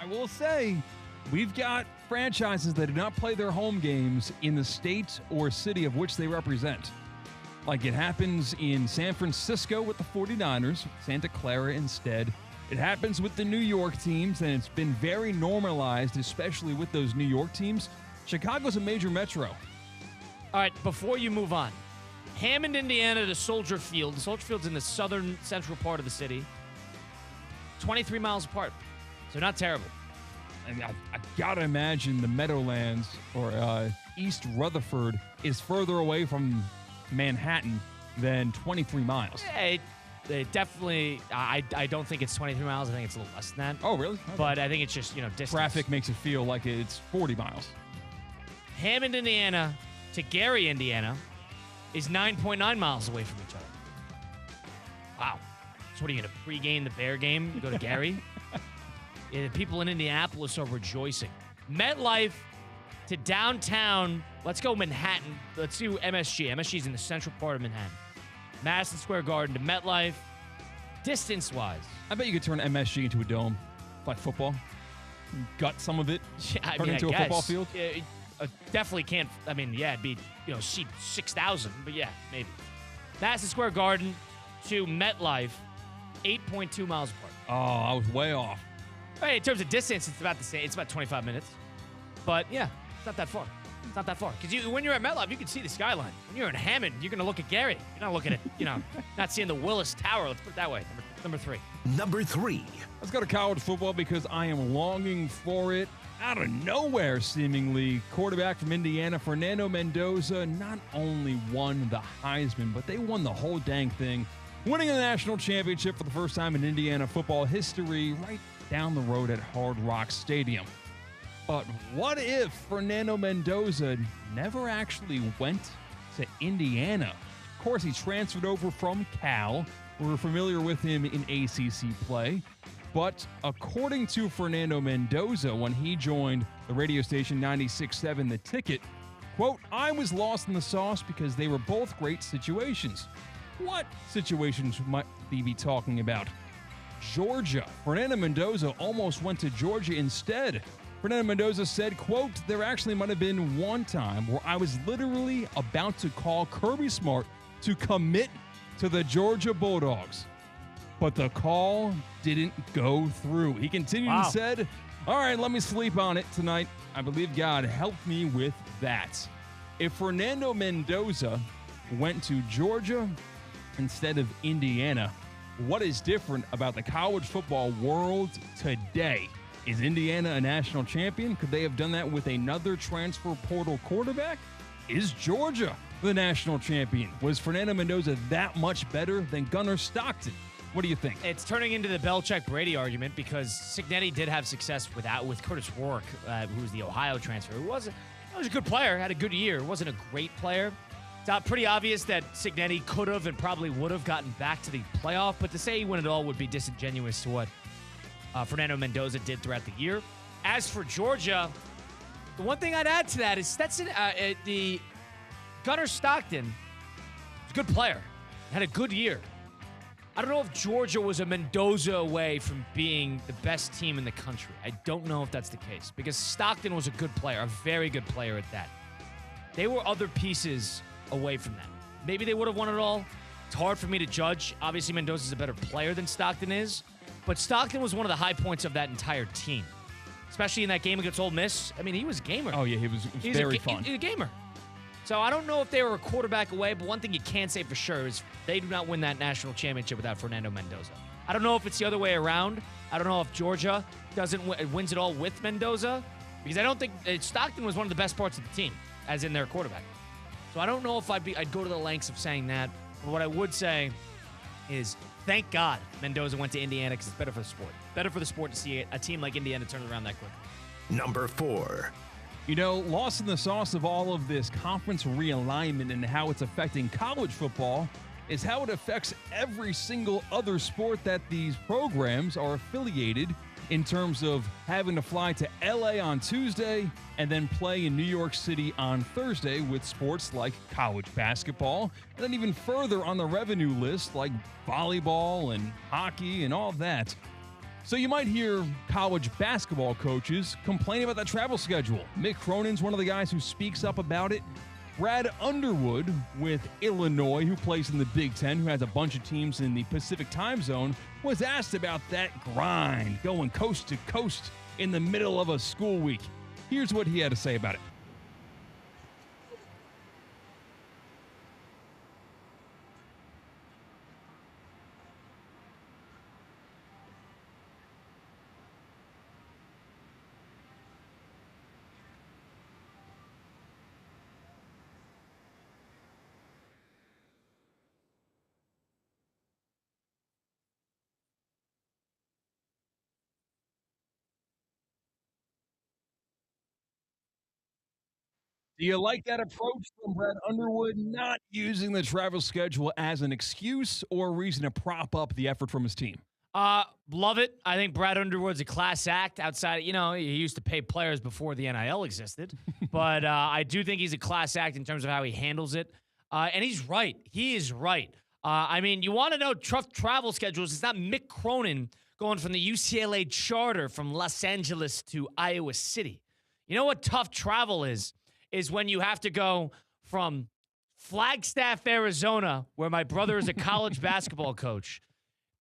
I will say, We've got franchises that do not play their home games in the state or city of which they represent. Like it happens in San Francisco with the 49ers, Santa Clara instead. It happens with the New York teams, and it's been very normalized, especially with those New York teams. Chicago's a major metro. All right, before you move on, Hammond, Indiana to Soldier Field. Soldier Field's in the southern central part of the city. 23 miles apart, so not terrible. And I gotta imagine the Meadowlands or East Rutherford is further away from Manhattan than 23 miles. Yeah, it definitely, I don't think it's 23 miles. I think it's a little less than that. Oh, really? Okay. But I think it's just, distance. Traffic makes it feel like it's 40 miles. Hammond, Indiana to Gary, Indiana is 9.9 miles away from each other. Wow. So what are you going to pregame the Bear game? You go to Gary? Yeah, people in Indianapolis are rejoicing. MetLife to downtown. Let's go Manhattan. Let's do MSG. MSG's in the central part of Manhattan. Madison Square Garden to MetLife. Distance-wise. I bet you could turn MSG into a dome, like football. Gut some of it. Yeah, turn it into a football field. Definitely can't. I mean, yeah, it'd be, seat 6,000. But yeah, maybe. Madison Square Garden to MetLife, 8.2 miles apart. Oh, I was way off. Right, in terms of distance, it's about the same. It's about 25 minutes. But yeah, it's not that far. It's not that far. Because when you're at MetLife, you can see the skyline. When you're in Hammond, you're going to look at Gary. You're not looking at, not seeing the Willis Tower. Let's put it that way. Number 3. Number 3. Let's go to college football because I am longing for it. Out of nowhere, seemingly, quarterback from Indiana, Fernando Mendoza, not only won the Heisman, but they won the whole dang thing, winning a national championship for the first time in Indiana football history right down the road at Hard Rock Stadium. But what if Fernando Mendoza never actually went to Indiana? Of course, he transferred over from Cal. We're familiar with him in ACC play. But according to Fernando Mendoza, when he joined the radio station 96.7 The Ticket, quote, I was lost in the sauce because they were both great situations. What situations might he be talking about? Georgia. Fernando Mendoza almost went to Georgia instead. Fernando Mendoza said, quote, there actually might have been one time where I was literally about to call Kirby Smart to commit to the Georgia Bulldogs. But the call didn't go through. He continued and said, all right, let me sleep on it tonight. I believe God helped me with that. If Fernando Mendoza went to Georgia instead of Indiana, what is different about the college football world today? Is Indiana a national champion? Could they have done that with another transfer portal quarterback? Is Georgia the national champion? Was Fernando Mendoza that much better than Gunnar Stockton? What do you think? It's turning into the Belichick-Brady argument because Cignetti did have success with Curtis Rourke, who was the Ohio transfer. He was a good player, had a good year. Wasn't a great player. It's pretty obvious that Cignetti could have and probably would have gotten back to the playoff, but to say he won it all would be disingenuous to what Fernando Mendoza did throughout the year. As for Georgia, the one thing I'd add to that is the Gunnar Stockton was a good player, had a good year. I don't know if Georgia was a Mendoza away from being the best team in the country. I don't know if that's the case because Stockton was a good player, a very good player at that. They were other pieces away from that. Maybe they would have won it all. It's hard for me to judge. Obviously, Mendoza's a better player than Stockton is, but Stockton was one of the high points of that entire team, especially in that game against Ole Miss. I mean, he was a gamer. Oh, yeah, he was very fun. He's a gamer. So I don't know if they were a quarterback away, but one thing you can say for sure is they do not win that national championship without Fernando Mendoza. I don't know if it's the other way around. I don't know if Georgia wins it all with Mendoza, because I don't think Stockton was one of the best parts of the team, as in their quarterback. So I don't know if I'd go to the lengths of saying that. But what I would say is thank God Mendoza went to Indiana because it's better for the sport. Better for the sport to see a team like Indiana turn around that quickly. Number 4. Lost in the sauce of all of this conference realignment and how it's affecting college football is how it affects every single other sport that these programs are affiliated in terms of having to fly to LA on Tuesday and then play in New York City on Thursday with sports like college basketball, and then even further on the revenue list like volleyball and hockey and all that. So you might hear college basketball coaches complain about that travel schedule. Mick Cronin's one of the guys who speaks up about it. Brad Underwood with Illinois, who plays in the Big Ten, who has a bunch of teams in the Pacific time zone, was asked about that grind, going coast to coast in the middle of a school week. Here's what he had to say about it. Do you like that approach from Brad Underwood, not using the travel schedule as an excuse or a reason to prop up the effort from his team? Love it. I think Brad Underwood's a class act outside. You know, he used to pay players before the NIL existed. But I do think he's a class act in terms of how he handles it. And he's right. He is right. I mean, you want to know tough travel schedules. It's not Mick Cronin going from the UCLA charter from Los Angeles to Iowa City. You know what tough travel is when you have to go from Flagstaff, Arizona, where my brother is a college basketball coach.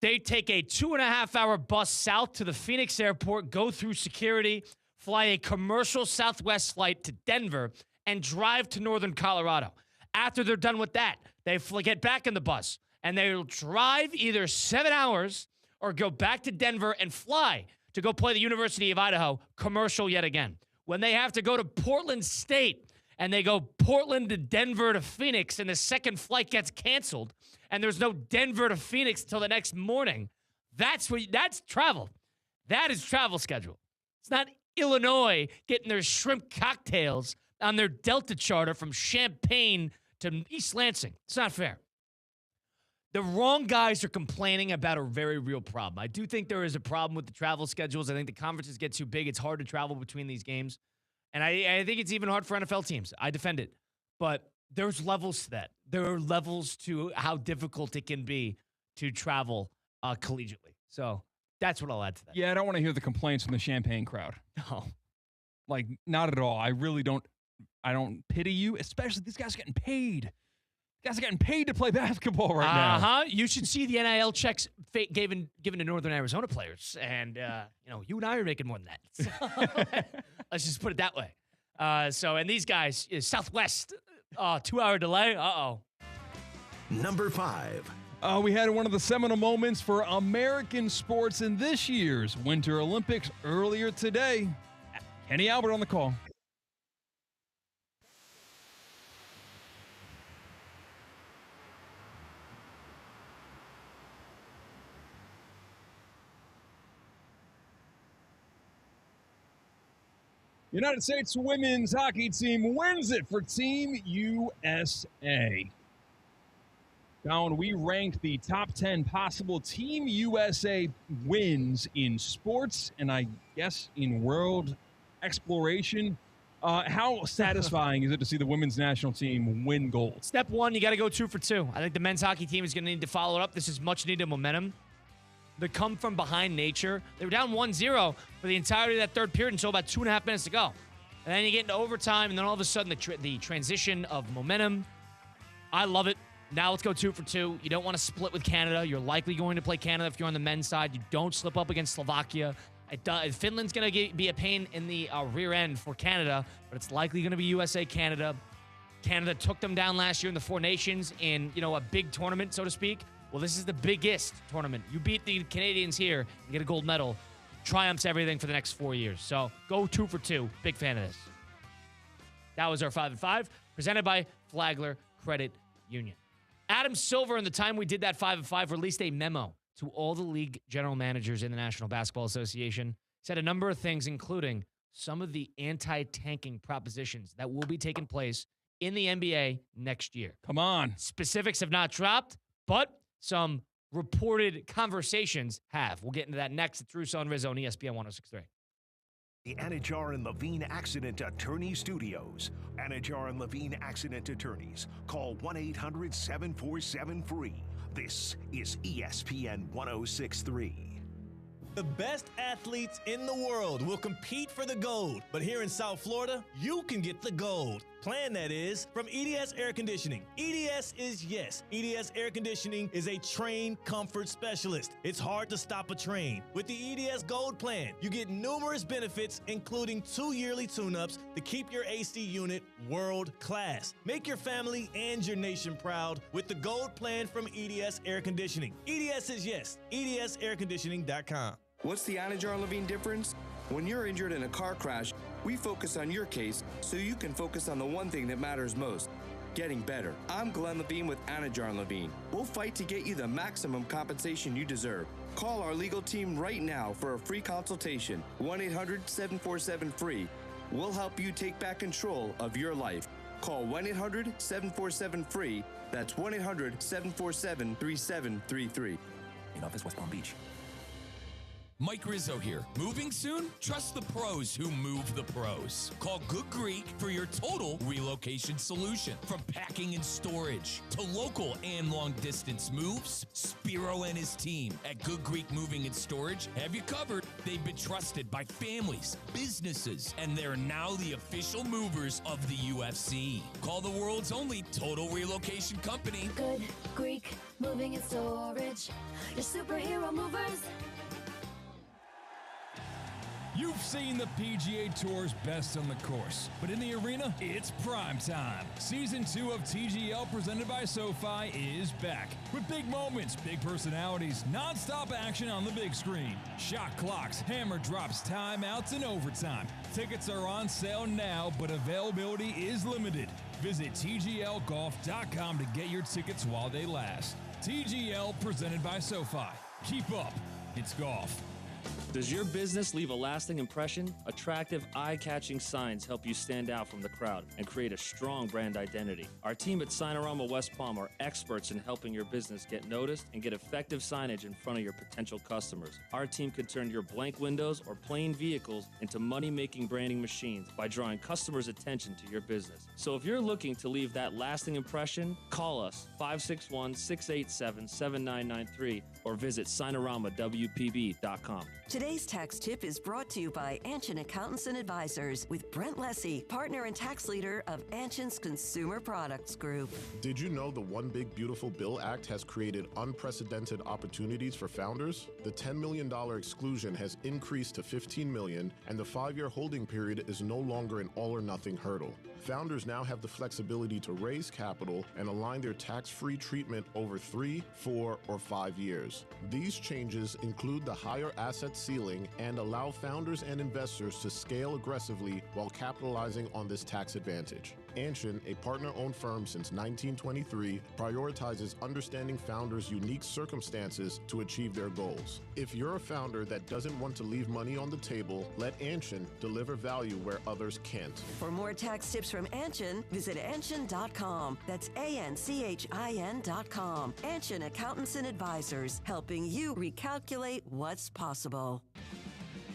They take a 2.5-hour bus south to the Phoenix airport, go through security, fly a commercial Southwest flight to Denver, and drive to northern Colorado. After they're done with that, they get back in the bus, and they'll drive either 7 hours or go back to Denver and fly to go play the University of Idaho, commercial yet again. When they have to go to Portland State and they go Portland to Denver to Phoenix and the second flight gets canceled and there's no Denver to Phoenix till the next morning, that's travel. That is travel schedule. It's not Illinois getting their shrimp cocktails on their Delta charter from Champaign to East Lansing. It's not fair. The wrong guys are complaining about a very real problem. I do think there is a problem with the travel schedules. I think the conferences get too big. It's hard to travel between these games. And I think it's even hard for NFL teams. I defend it. But there's levels to that. There are levels to how difficult it can be to travel collegiately. So that's what I'll add to that. Yeah, I don't want to hear the complaints from the Champaign crowd. No. Like, not at all. I really don't. I don't pity you, especially these guys are getting paid. Guys are getting paid to play basketball right now. You should see the NIL checks given to Northern Arizona players. And, you and I are making more than that. So, let's just put it that way. And these guys, Southwest, 2-hour delay. Uh-oh. Number 5. We had one of the seminal moments for American sports in this year's Winter Olympics earlier today. Kenny Albert on the call. United States women's hockey team wins it for Team USA. Colin, we ranked the top 10 possible Team USA wins in sports and I guess in world exploration. How satisfying is it to see the women's national team win gold? Step one, you got to go 2 for 2. I think the men's hockey team is going to need to follow it up. This is much needed momentum. The come from behind nature. They were down 1-0 for the entirety of that third period until about 2.5 minutes to go. And then you get into overtime, and then all of a sudden the transition of momentum. I love it. Now let's go 2 for 2. You don't want to split with Canada. You're likely going to play Canada if you're on the men's side. You don't slip up against Slovakia. Finland's going to be a pain in the rear end for Canada, but it's likely going to be USA-Canada. Canada took them down last year in the Four Nations in, a big tournament, so to speak. Well, this is the biggest tournament. You beat the Canadians here, you get a gold medal. Triumphs everything for the next 4 years. So go 2 for 2. Big fan of this. That was our 5 and 5, presented by Flagler Credit Union. Adam Silver, in the time we did that 5 and 5, released a memo to all the league general managers in the National Basketball Association. Said a number of things, including some of the anti-tanking propositions that will be taking place in the NBA next year. Come on. Specifics have not dropped, but some reported conversations have. We'll get into that next. It's Russo and Rizzo on ESPN 106.3. The Anajar and Levine Accident Attorney Studios. Anajar and Levine Accident Attorneys. Call 1-800-747-FREE. This is ESPN 106.3. The best athletes in the world will compete for the gold, but here in South Florida, you can get the gold. Plan, that is, from EDS Air Conditioning. EDS is yes. EDS Air Conditioning is a trained comfort specialist. It's hard to stop a train. With the EDS Gold Plan, you get numerous benefits, including 2 yearly tune-ups to keep your AC unit world class. Make your family and your nation proud with the Gold Plan from EDS Air Conditioning. EDS is yes. EDSAirconditioning.com. What's the Anajar Levine difference? When you're injured in a car crash, we focus on your case so you can focus on the one thing that matters most, getting better. I'm Glenn Levine with Anajar Levine. We'll fight to get you the maximum compensation you deserve. Call our legal team right now for a free consultation, 1-800-747-FREE. We'll help you take back control of your life. Call 1-800-747-FREE. That's 1-800-747-3733. In office, West Palm Beach. Mike Rizzo here. Moving soon? Trust the pros who move the pros. Call Good Greek for your total relocation solution. From packing and storage to local and long distance moves, Spiro and his team at Good Greek Moving and Storage have you covered. They've been trusted by families, businesses, and they're now the official movers of the UFC. Call the world's only total relocation company. Good Greek Moving and Storage. Your superhero movers. You've seen the PGA Tour's best on the course, but in the arena, it's prime time. Season 2 of TGL presented by SoFi is back. With big moments, big personalities, nonstop action on the big screen. Shot clocks, hammer drops, timeouts, and overtime. Tickets are on sale now, but availability is limited. Visit TGLGolf.com to get your tickets while they last. TGL presented by SoFi. Keep up. It's golf. Does your business leave a lasting impression? Attractive, eye-catching signs help you stand out from the crowd and create a strong brand identity. Our team at Signorama West Palm are experts in helping your business get noticed and get effective signage in front of your potential customers. Our team can turn your blank windows or plain vehicles into money-making branding machines by drawing customers' attention to your business. So if you're looking to leave that lasting impression, call us 561-687-7993 or visit signoramawpb.com. Today's tax tip is brought to you by Anshin Accountants and Advisors with Brent Lessy, partner and tax leader of Anshin's Consumer Products Group. Did you know the One Big Beautiful Bill Act has created unprecedented opportunities for founders? The $10 million exclusion has increased to $15 million, and the 5-year holding period is no longer an all-or-nothing hurdle. Founders now have the flexibility to raise capital and align their tax-free treatment over 3, 4, or 5 years. These changes include the higher asset ceiling and allow founders and investors to scale aggressively while capitalizing on this tax advantage. Anshin, a partner-owned firm since 1923, prioritizes understanding founders' unique circumstances to achieve their goals. If you're a founder that doesn't want to leave money on the table, let Anshin deliver value where others can't. For more tax tips from Anshin, visit Anshin.com. That's ANCHIN.com. Anshin Accountants and Advisors, helping you recalculate what's possible.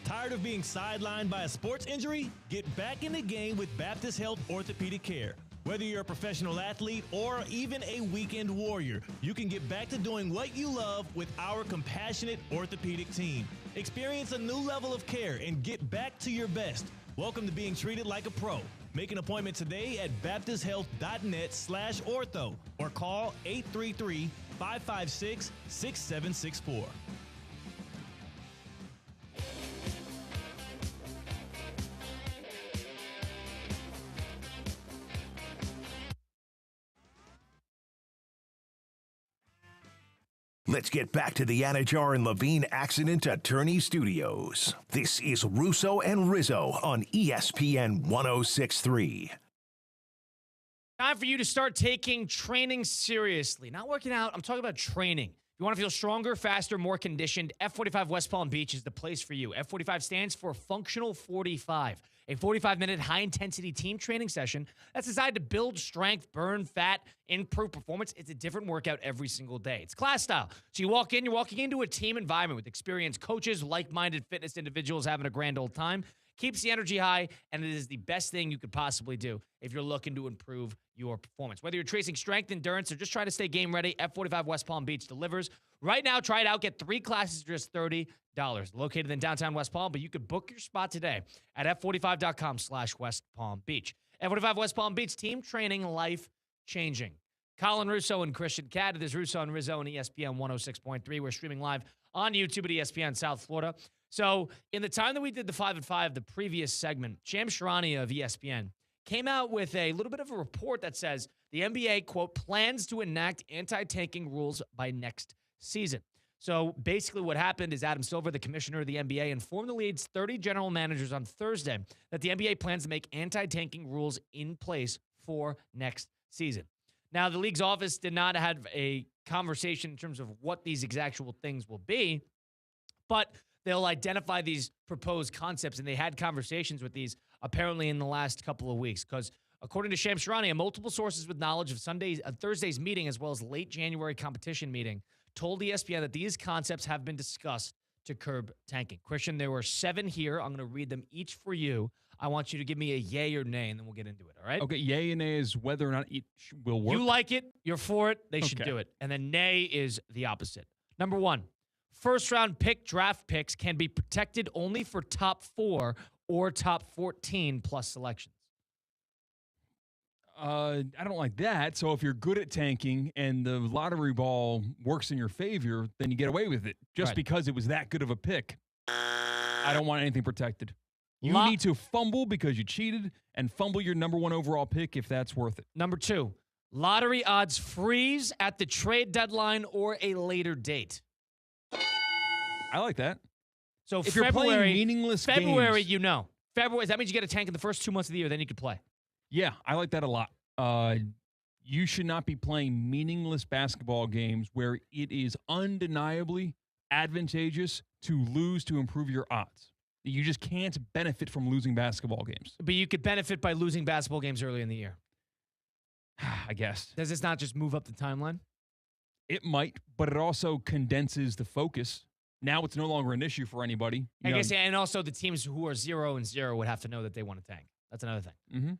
Tired of being sidelined by a sports injury? Get back in the game with Baptist Health Orthopedic Care. Whether you're a professional athlete or even a weekend warrior, you can get back to doing what you love with our compassionate orthopedic team. Experience a new level of care and get back to your best. Welcome to being treated like a pro. Make an appointment today at baptisthealth.net/ortho or call 833-556-6764. Let's get back to the Anajar and Levine Accident Attorney Studios. This is Russo and Rizzo on ESPN 106.3. Time for you to start taking training seriously. Not working out, I'm talking about training. If you want to feel stronger, faster, more conditioned, F45 West Palm Beach is the place for you. F45 stands for Functional 45, a 45-minute high-intensity team training session that's designed to build strength, burn fat, improve performance. It's a different workout every single day. It's class style. So you walk in, you're walking into a team environment with experienced coaches, like-minded fitness individuals having a grand old time. Keeps the energy high, and it is the best thing you could possibly do if you're looking to improve your performance. Whether you're tracing strength, endurance, or just trying to stay game ready, F45 West Palm Beach delivers. Right now, try it out. Get 3 classes for just $30. located in downtown West Palm, but you could book your spot today at F45.com/West Palm Beach. F45 West Palm Beach, team training, life-changing. Colin Russo and Christian Catt. This is Russo and Rizzo on ESPN 106.3. We're streaming live on YouTube at ESPN South Florida. So in the time that we did the 5 at 5, the previous segment, Shams Charania of ESPN came out with a little bit of a report that says the NBA, quote, plans to enact anti-tanking rules by next season. So basically what happened is Adam Silver, the commissioner of the NBA, informed the league's 30 general managers on Thursday that the NBA plans to make anti-tanking rules in place for next season. Now, the league's office did not have a conversation in terms of what these actual things will be, but they'll identify these proposed concepts, and they had conversations with these apparently in the last couple of weeks because according to Shams Charania, multiple sources with knowledge of Thursday's meeting as well as late January competition meeting told ESPN that these concepts have been discussed to curb tanking. Christian, there were 7 here. I'm going to read them each for you. I want you to give me a yay or nay, and then we'll get into it, all right? Okay, yay and nay is whether or not it will work. You like it, you're for it, they should do it. And then nay is the opposite. Number 1, first-round draft picks can be protected only for top 4 or top 14 plus selections. I don't like that. So if you're good at tanking and the lottery ball works in your favor, then you get away with it just because it was that good of a pick. I don't want anything protected. You need to fumble because you cheated and fumble your number 1 overall pick if that's worth it. Number 2, lottery odds freeze at the trade deadline or a later date. I like that. So if you're playing meaningless February, games, you know. February, that means you get a tank in the first 2 months of the year, then you can play. Yeah, I like that a lot. You should not be playing meaningless basketball games where it is undeniably advantageous to lose to improve your odds. You just can't benefit from losing basketball games. But you could benefit by losing basketball games early in the year. I guess. Does this not just move up the timeline? It might, but it also condenses the focus. Now it's no longer an issue for anybody. I guess, and also the teams who are 0-0 would have to know that they want to tank. That's another thing. Mm-hmm.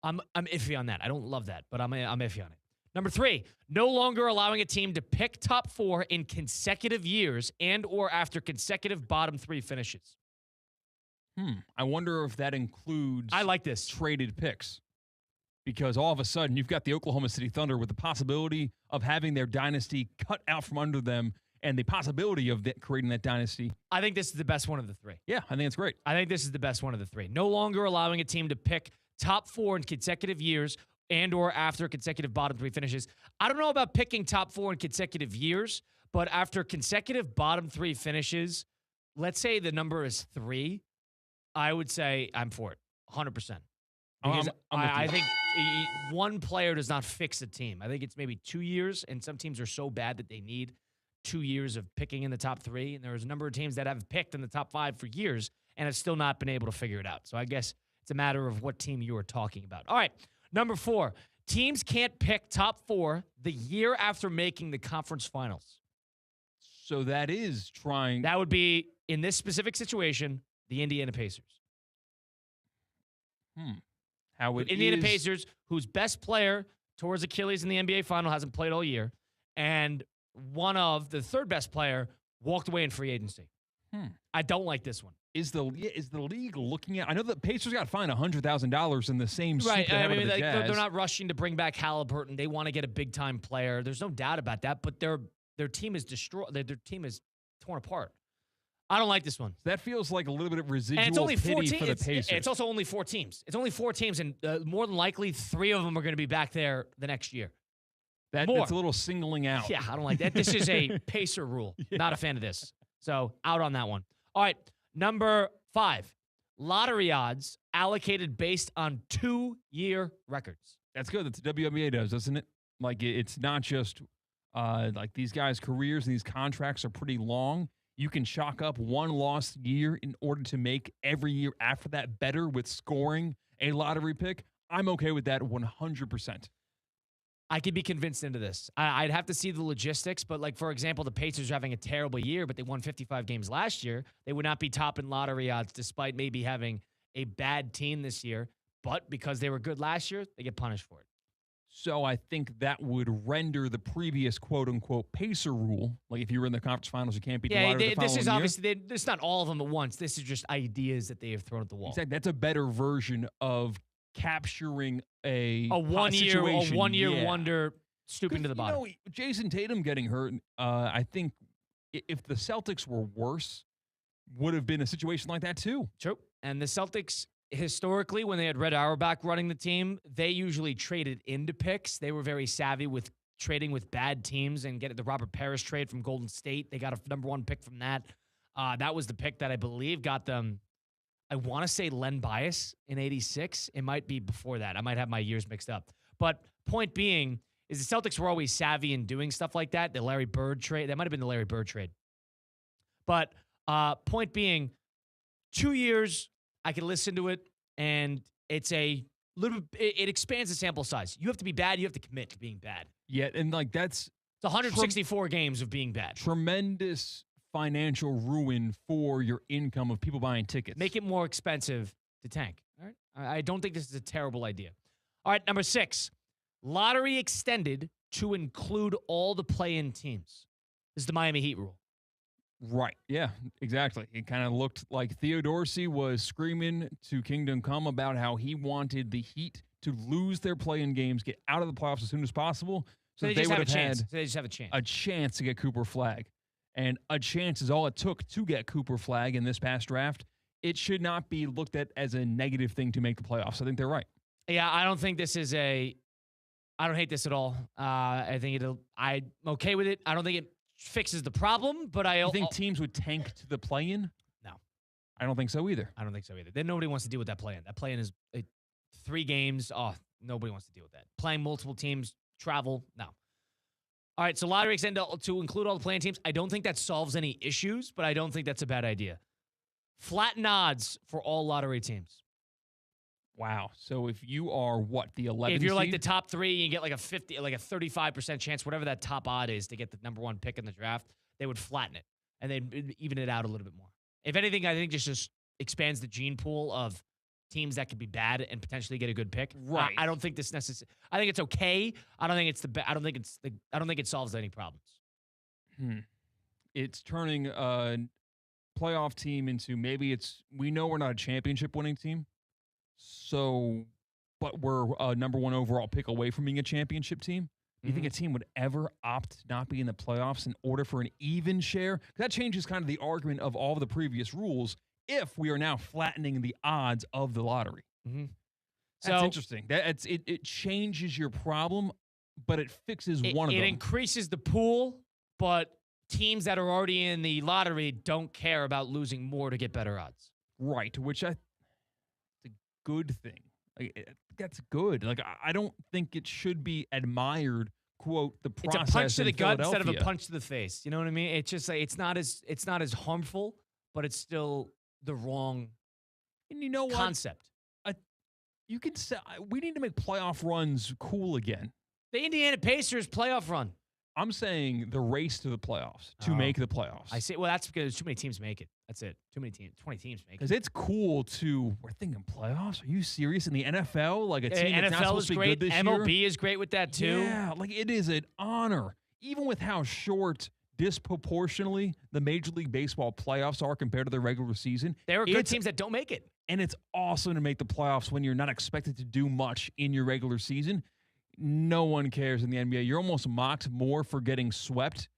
I'm iffy on that. I don't love that, but I'm iffy on it. Number 3, no longer allowing a team to pick top 4 in consecutive years and or after consecutive bottom 3 finishes. I wonder if that includes I like this. Traded picks. Because all of a sudden, you've got the Oklahoma City Thunder with the possibility of having their dynasty cut out from under them and the possibility of creating that dynasty. I think this is the best one of the 3. Yeah, I think it's great. I think this is the best one of the 3. No longer allowing a team to pick top 4 in consecutive years and or after consecutive bottom 3 finishes. I don't know about picking top 4 in consecutive years, but after consecutive bottom 3 finishes, let's say the number is 3, I would say I'm for it, 100%. Because I think one player does not fix a team. I think it's maybe 2 years, and some teams are so bad that they need 2 years of picking in the top 3, and there's a number of teams that have picked in the top 5 for years and have still not been able to figure it out. So I guess it's a matter of what team you are talking about. All right, number 4, teams can't pick top 4 the year after making the conference finals. So that is trying. That would be, in this specific situation, the Indiana Pacers. How it Indiana Pacers, whose best player towards Achilles in the NBA final hasn't played all year, and one of the third best player walked away in free agency. I don't like this one. Is the league looking at? I know the Pacers got fined $100,000 in the same suit. Right. I mean, the they're not rushing to bring back Halliburton. They want to get a big time player. There's no doubt about that. But their team is destroyed. Their team is torn apart. I don't like this one. That feels like a little bit of residual and it's only pity for the Pacers. It's also only 4 teams. It's only 4 teams, and more than likely 3 of them are going to be back there the next year. That's a little singling out. Yeah, I don't like that. This is a Pacer rule. Yeah. Not a fan of this. So out on that one. All right, number 5, lottery odds allocated based on 2-year records. That's good. That's what the WNBA does, doesn't it? Like it's not just like these guys' careers and these contracts are pretty long. You can chalk up one lost year in order to make every year after that better with scoring a lottery pick. I'm okay with that 100%. I could be convinced into this. I'd have to see the logistics, but like, for example, the Pacers are having a terrible year, but they won 55 games last year. They would not be top in lottery odds despite maybe having a bad team this year, but because they were good last year, they get punished for it. So I think that would render the previous quote-unquote pacer rule, like if you were in the conference finals, you can't beat the lottery the this is following obviously, it's not all of them at once. This is just ideas that they have thrown at the wall. Exactly. That's a better version of capturing a one-year situation. wonder stooping to the bottom. Jason Tatum getting hurt, I think if the Celtics were worse, would have been a situation like that too. True. And the Celtics, historically, when they had Red Auerbach running the team, they usually traded into picks. They were very savvy with trading with bad teams and getting the Robert Parrish trade from Golden State. They got a number 1 pick from that. That was the pick that I believe got them, I want to say Len Bias in 86. It might be before that. I might have my years mixed up. But point being is the Celtics were always savvy in doing stuff like that. The Larry Bird trade, that might have been the Larry Bird trade. But point being, 2 years, I can listen to it, and it's a little. It expands the sample size. You have to be bad. You have to commit to being bad. Yeah, and like it's 164 games of being bad. Tremendous financial ruin for your income of people buying tickets. Make it more expensive to tank. All right, I don't think this is a terrible idea. All right, number 6, lottery extended to include all the play-in teams. This is the Miami Heat rule. Right. Yeah, exactly. It kind of looked like Theodorsey was screaming to Kingdom Come about how he wanted the Heat to lose their play-in games, get out of the playoffs as soon as possible, so they would have had had they just have a chance. A chance to get Cooper Flagg. And a chance is all it took to get Cooper Flagg in this past draft. It should not be looked at as a negative thing to make the playoffs. I think they're right. Yeah, I don't think this is I don't hate this at all. I think I'm okay with it. I don't think it fixes the problem, but I think teams would tank to the play-in? No. I don't think so either. I don't think so either. Then nobody wants to deal with that play-in. That play-in is 3 games. Oh, nobody wants to deal with that. Playing multiple teams, travel, no. All right, so lottery extend to include all the play-in teams. I don't think that solves any issues, but I don't think that's a bad idea. Flatten odds for all lottery teams. Wow. So if you are the 11th if you're like seed? the top 3, you get like a 35% chance, whatever that top odd is to get the number 1 pick in the draft, they would flatten it and they'd even it out a little bit more. If anything, I think just expands the gene pool of teams that could be bad and potentially get a good pick. Right. I don't think this necessarily. I think it's okay. I don't think it's I don't think it solves any problems. It's turning a playoff team into we know we're not a championship winning team. So, but we're a number 1 overall pick away from being a championship team. Do you think a team would ever opt to not be in the playoffs in order for an even share? That changes kind of the argument of all of the previous rules if we are now flattening the odds of the lottery. Mm-hmm. That's interesting. It changes your problem, but it fixes one of them. It increases the pool, but teams that are already in the lottery don't care about losing more to get better odds. Right, which good thing. That's good. I don't think it should be admired. Quote the process. It's a punch to the gut instead of a punch to the face. You know what I mean? It's just it's not as harmful, but it's still the wrong. And you know what? Concept. You can say we need to make playoff runs cool again. The Indiana Pacers playoff run. I'm saying the race to the playoffs to make the playoffs. I see. Well, that's because too many teams make it. That's it. Too many teams. 20 teams make it. Because it's cool we're thinking playoffs? Are you serious? In the NFL? Like a team that's not supposed to be good this year? MLB is great with that too. Yeah, it is an honor. Even with how short disproportionately the Major League Baseball playoffs are compared to the regular season. There are good teams that don't make it. And it's awesome to make the playoffs when you're not expected to do much in your regular season. No one cares in the NBA. You're almost mocked more for getting swept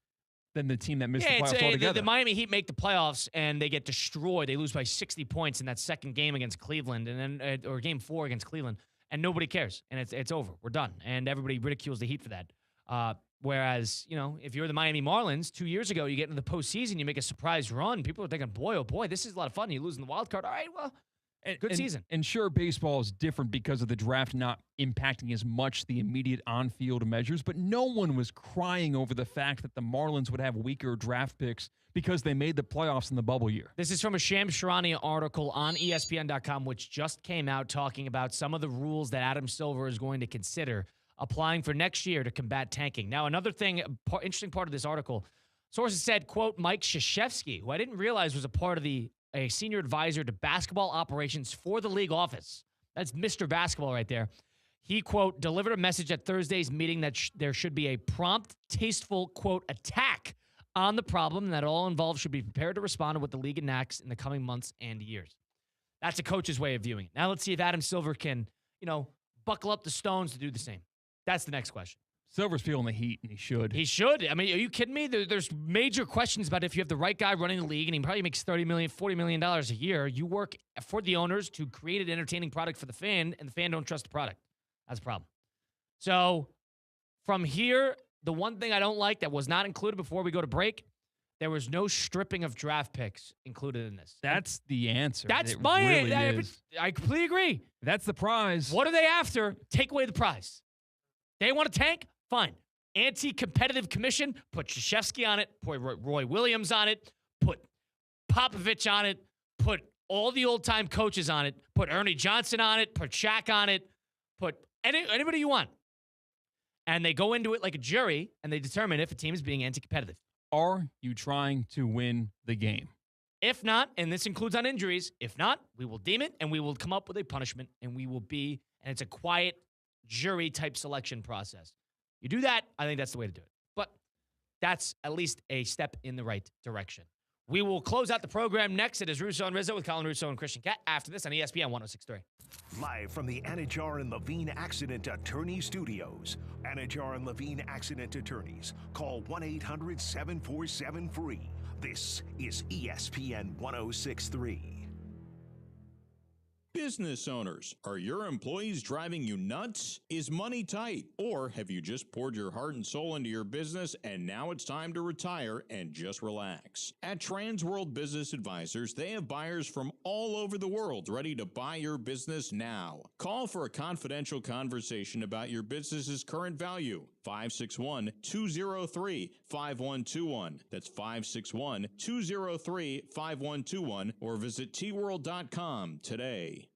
than the team that missed the playoffs altogether. The Miami Heat make the playoffs and they get destroyed. They lose by 60 points in that second game against Cleveland, and then or game 4 against Cleveland, and nobody cares. And it's over. We're done. And everybody ridicules the Heat for that. Whereas, if you're the Miami Marlins, 2 years ago, you get into the postseason, you make a surprise run. People are thinking, boy, oh boy, this is a lot of fun. You lose in the wild card. All right, well. Good season. And sure, baseball is different because of the draft not impacting as much the immediate on-field measures, but no one was crying over the fact that the Marlins would have weaker draft picks because they made the playoffs in the bubble year. This is from a Shams Charania article on ESPN.com, which just came out talking about some of the rules that Adam Silver is going to consider applying for next year to combat tanking. Now, another thing, interesting part of this article, sources said, quote, Mike Krzyzewski, who I didn't realize was a senior advisor to basketball operations for the league office. That's Mr. Basketball right there. He, quote, delivered a message at Thursday's meeting that there should be a prompt, tasteful, quote, attack on the problem and that all involved should be prepared to respond to what the league enacts in the coming months and years. That's a coach's way of viewing it. Now let's see if Adam Silver can, buckle up the stones to do the same. That's the next question. Silver's feeling the heat, and he should. He should. I mean, are you kidding me? There's major questions about if you have the right guy running the league, and he probably makes $30 million, $40 million a year. You work for the owners to create an entertaining product for the fan, and the fan don't trust the product. That's a problem. So from here, the one thing I don't like that was not included before we go to break, there was no stripping of draft picks included in this. That's the answer. That's my answer. I completely agree. That's the prize. What are they after? Take away the prize. They want to tank? Fine. Anti-competitive commission, put Krzyzewski on it, put Roy Williams on it, put Popovich on it, put all the old-time coaches on it, put Ernie Johnson on it, put Shaq on it, put anybody you want. And they go into it like a jury, and they determine if a team is being anti-competitive. Are you trying to win the game? If not, and this includes on injuries, if not, we will deem it, and we will come up with a punishment, and it's a quiet jury-type selection process. You do that, I think that's the way to do it. But that's at least a step in the right direction. We will close out the program next. It is Russo and Rizzo with Colin Russo and Christian Cat. After this on ESPN 106.3. Live from the Anajar and Levine Accident Attorney Studios. Anajar and Levine Accident Attorneys. Call 1-800-747-FREE. This is ESPN 106.3. Business owners, are your employees driving you nuts? Is money tight? Or have you just poured your heart and soul into your business and now it's time to retire and just relax? At Transworld Business Advisors, they have buyers from all over the world ready to buy your business now. Call for a confidential conversation about your business's current value. 561-203-5121. That's 561-203-5121 or visit tworld.com today.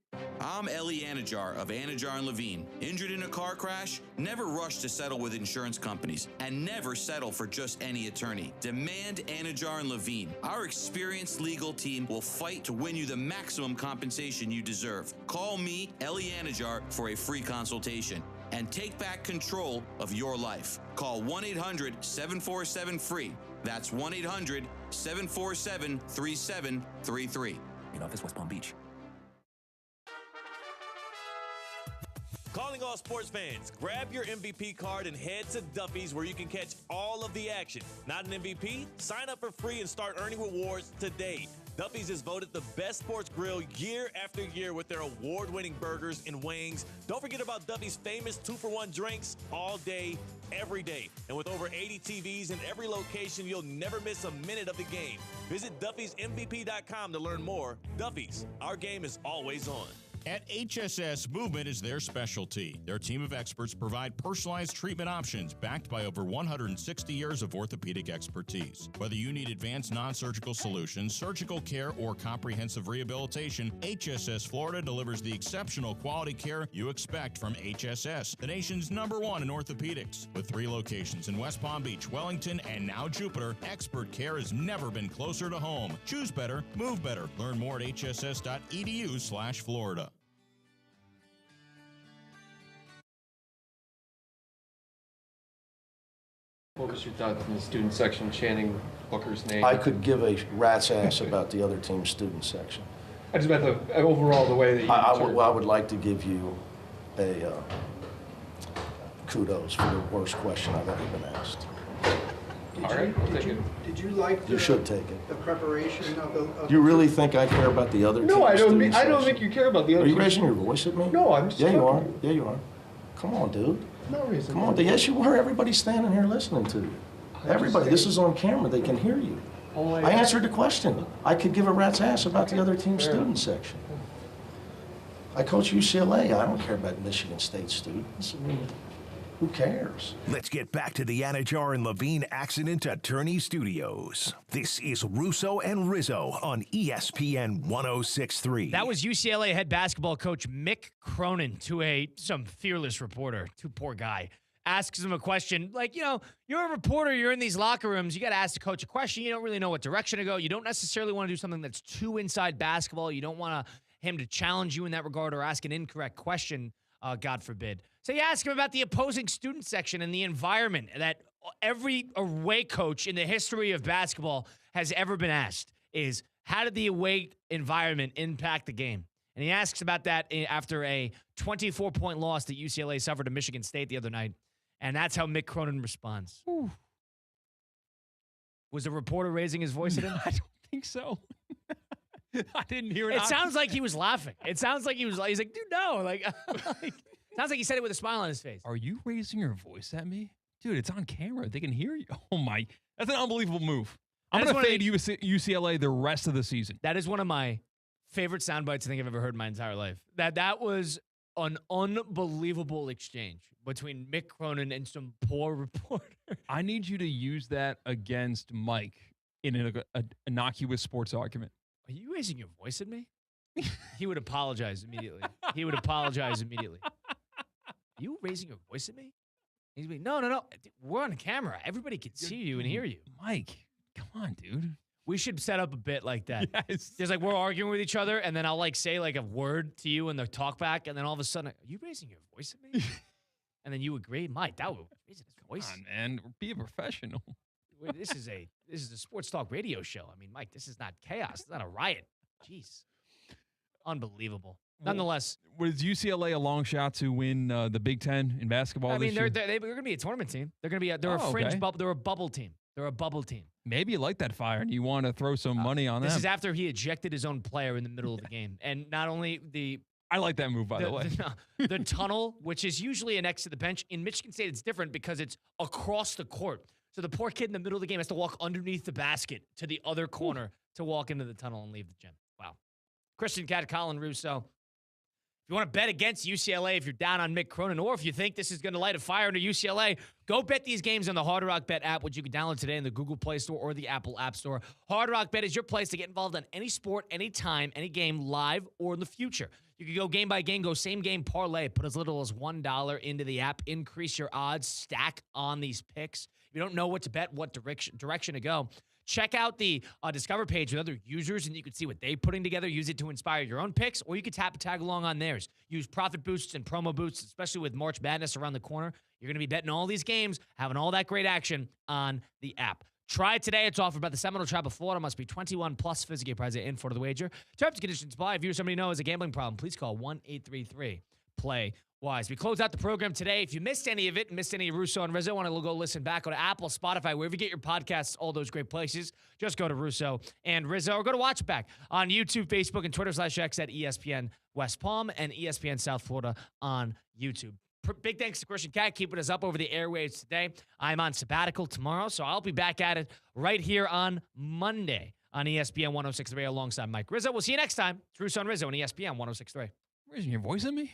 I'm Ellie Anajar of Anajar and Levine. Injured in a car crash? Never rush to settle with insurance companies and never settle for just any attorney. Demand Anajar and Levine. Our experienced legal team will fight to win you the maximum compensation you deserve. Call me, Ellie Anajar, for a free consultation and take back control of your life. Call 1-800-747-FREE. That's 1-800-747-3733. In office, West Palm Beach. Calling all sports fans, grab your MVP card and head to Duffy's where you can catch all of the action. Not an MVP? Sign up for free and start earning rewards today. Duffy's is voted the best sports grill year after year with their award-winning burgers and wings. Don't forget about Duffy's famous 2-for-1 drinks all day, every day. And with over 80 TVs in every location, you'll never miss a minute of the game. Visit Duffy'sMVP.com to learn more. Duffy's, our game is always on. At HSS, movement is their specialty. Their team of experts provide personalized treatment options backed by over 160 years of orthopedic expertise. Whether you need advanced non-surgical solutions, surgical care, or comprehensive rehabilitation, HSS Florida delivers the exceptional quality care you expect from HSS, the nation's #1 in orthopedics. With 3 locations in West Palm Beach, Wellington, and now Jupiter, expert care has never been closer to home. Choose better, move better. Learn more at hss.edu/Florida. What was your thoughts in the student section chanting Booker's name? I could give a rat's ass about the other team's student section. I just meant the overall the way that you I would like to give you a kudos for the worst question I've ever been asked. All right, I'll take it. Did you like You should take it. the preparation of the... Do you really think I care about the other team's No, I don't section? think you care about the other Are you team's- raising your voice at me? No, I'm just Yeah, you are. talking. Yeah, you are. Come on, dude. No reason. Come on. Yes, you are. Everybody's standing here listening to you. Everybody. This is on camera. They can hear you. I answered the question. I could give a rat's ass about the other team's student section. I coach UCLA. I don't care about Michigan State students. I mean, who cares? Let's get back to the Anajar and Levine Accident Attorney Studios. This is Russo and Rizzo on ESPN 106.3. That was UCLA head basketball coach Mick Cronin to some fearless reporter, too poor guy. Asks him a question like, you're a reporter, you're in these locker rooms, you got to ask the coach a question. You don't really know what direction to go. You don't necessarily want to do something that's too inside basketball. You don't want him to challenge you in that regard or ask an incorrect question God forbid. So you ask him about the opposing student section and the environment that every away coach in the history of basketball has ever been asked is, how did the away environment impact the game? And he asks about that after a 24-point loss that UCLA suffered to Michigan State the other night. And that's how Mick Cronin responds. Ooh. Was the reporter raising his voice at him? I don't think so. I didn't hear it. It sounds like he was laughing. It sounds like he's like, dude, no. Sounds like he said it with a smile on his face. Are you raising your voice at me? Dude, it's on camera. They can hear you. Oh, my. That's an unbelievable move. I'm going to fade UCLA the rest of the season. That is one of my favorite sound bites I think I've ever heard in my entire life. That was an unbelievable exchange between Mick Cronin and some poor reporter. I need you to use that against Mike in an innocuous sports argument. Are you raising your voice at me? He would apologize immediately. You raising your voice at me? He's like, no. We're on camera. Everybody can see you and hear you. Mike, come on, dude. We should set up a bit like that. Yes. There's like, we're arguing with each other, and then I'll like say like a word to you in the talk back, and then all of a sudden, are you raising your voice at me? And then you agree, Mike, that would raise his voice. Come on, man. Be a professional. Wait, this is a sports talk radio show. I mean, Mike, this is not chaos. It's not a riot. Jeez. Unbelievable. Nonetheless. Was UCLA a long shot to win the Big Ten in basketball this year? They're going to be a tournament team. They're going to be a fringe bubble. They're a bubble team. They're a bubble team. Maybe you like that fire and you want to throw some money on this them. This is after he ejected his own player in the middle of the game. And not only I like that move, by the way. The tunnel, which is usually next to the bench. In Michigan State, it's different because it's across the court. So the poor kid in the middle of the game has to walk underneath the basket to the other corner to walk into the tunnel and leave the gym. Wow. Christian Cat, Colin Russo. If you want to bet against UCLA, if you're down on Mick Cronin, or if you think this is going to light a fire under UCLA, go bet these games on the Hard Rock Bet app, which you can download today in the Google Play Store or the Apple App Store. Hard Rock Bet is your place to get involved on any sport, any time, any game, live or in the future. You can go game by game, go same game parlay, put as little as $1 into the app, increase your odds, stack on these picks. If you don't know what to bet, what direction to go, check out the Discover page with other users, and you can see what they're putting together. Use it to inspire your own picks, or you can tag along on theirs. Use profit boosts and promo boosts, especially with March Madness around the corner. You're going to be betting all these games, having all that great action on the app. Try it today. It's offered by the Seminole Tribe of Florida. Must be 21 plus. Physical prize in for the wager. Terms and conditions apply. If you or somebody know has a gambling problem, please call 1-833-PLAY-WISE. We close out the program today. If you missed any of it, missed any of Russo and Rizzo, want to go listen back, go to Apple, Spotify, wherever you get your podcasts, all those great places. Just go to Russo and Rizzo, or go to watch it back on YouTube, Facebook, and Twitter/X at ESPN West Palm and ESPN South Florida on YouTube. Big thanks to Christian Cat keeping us up over the airwaves today. I'm on sabbatical tomorrow, so I'll be back at it right here on Monday on ESPN 106.3 alongside Mike Rizzo. We'll see you next time. It's Russo and Rizzo on ESPN 106.3. Raising your voice at me?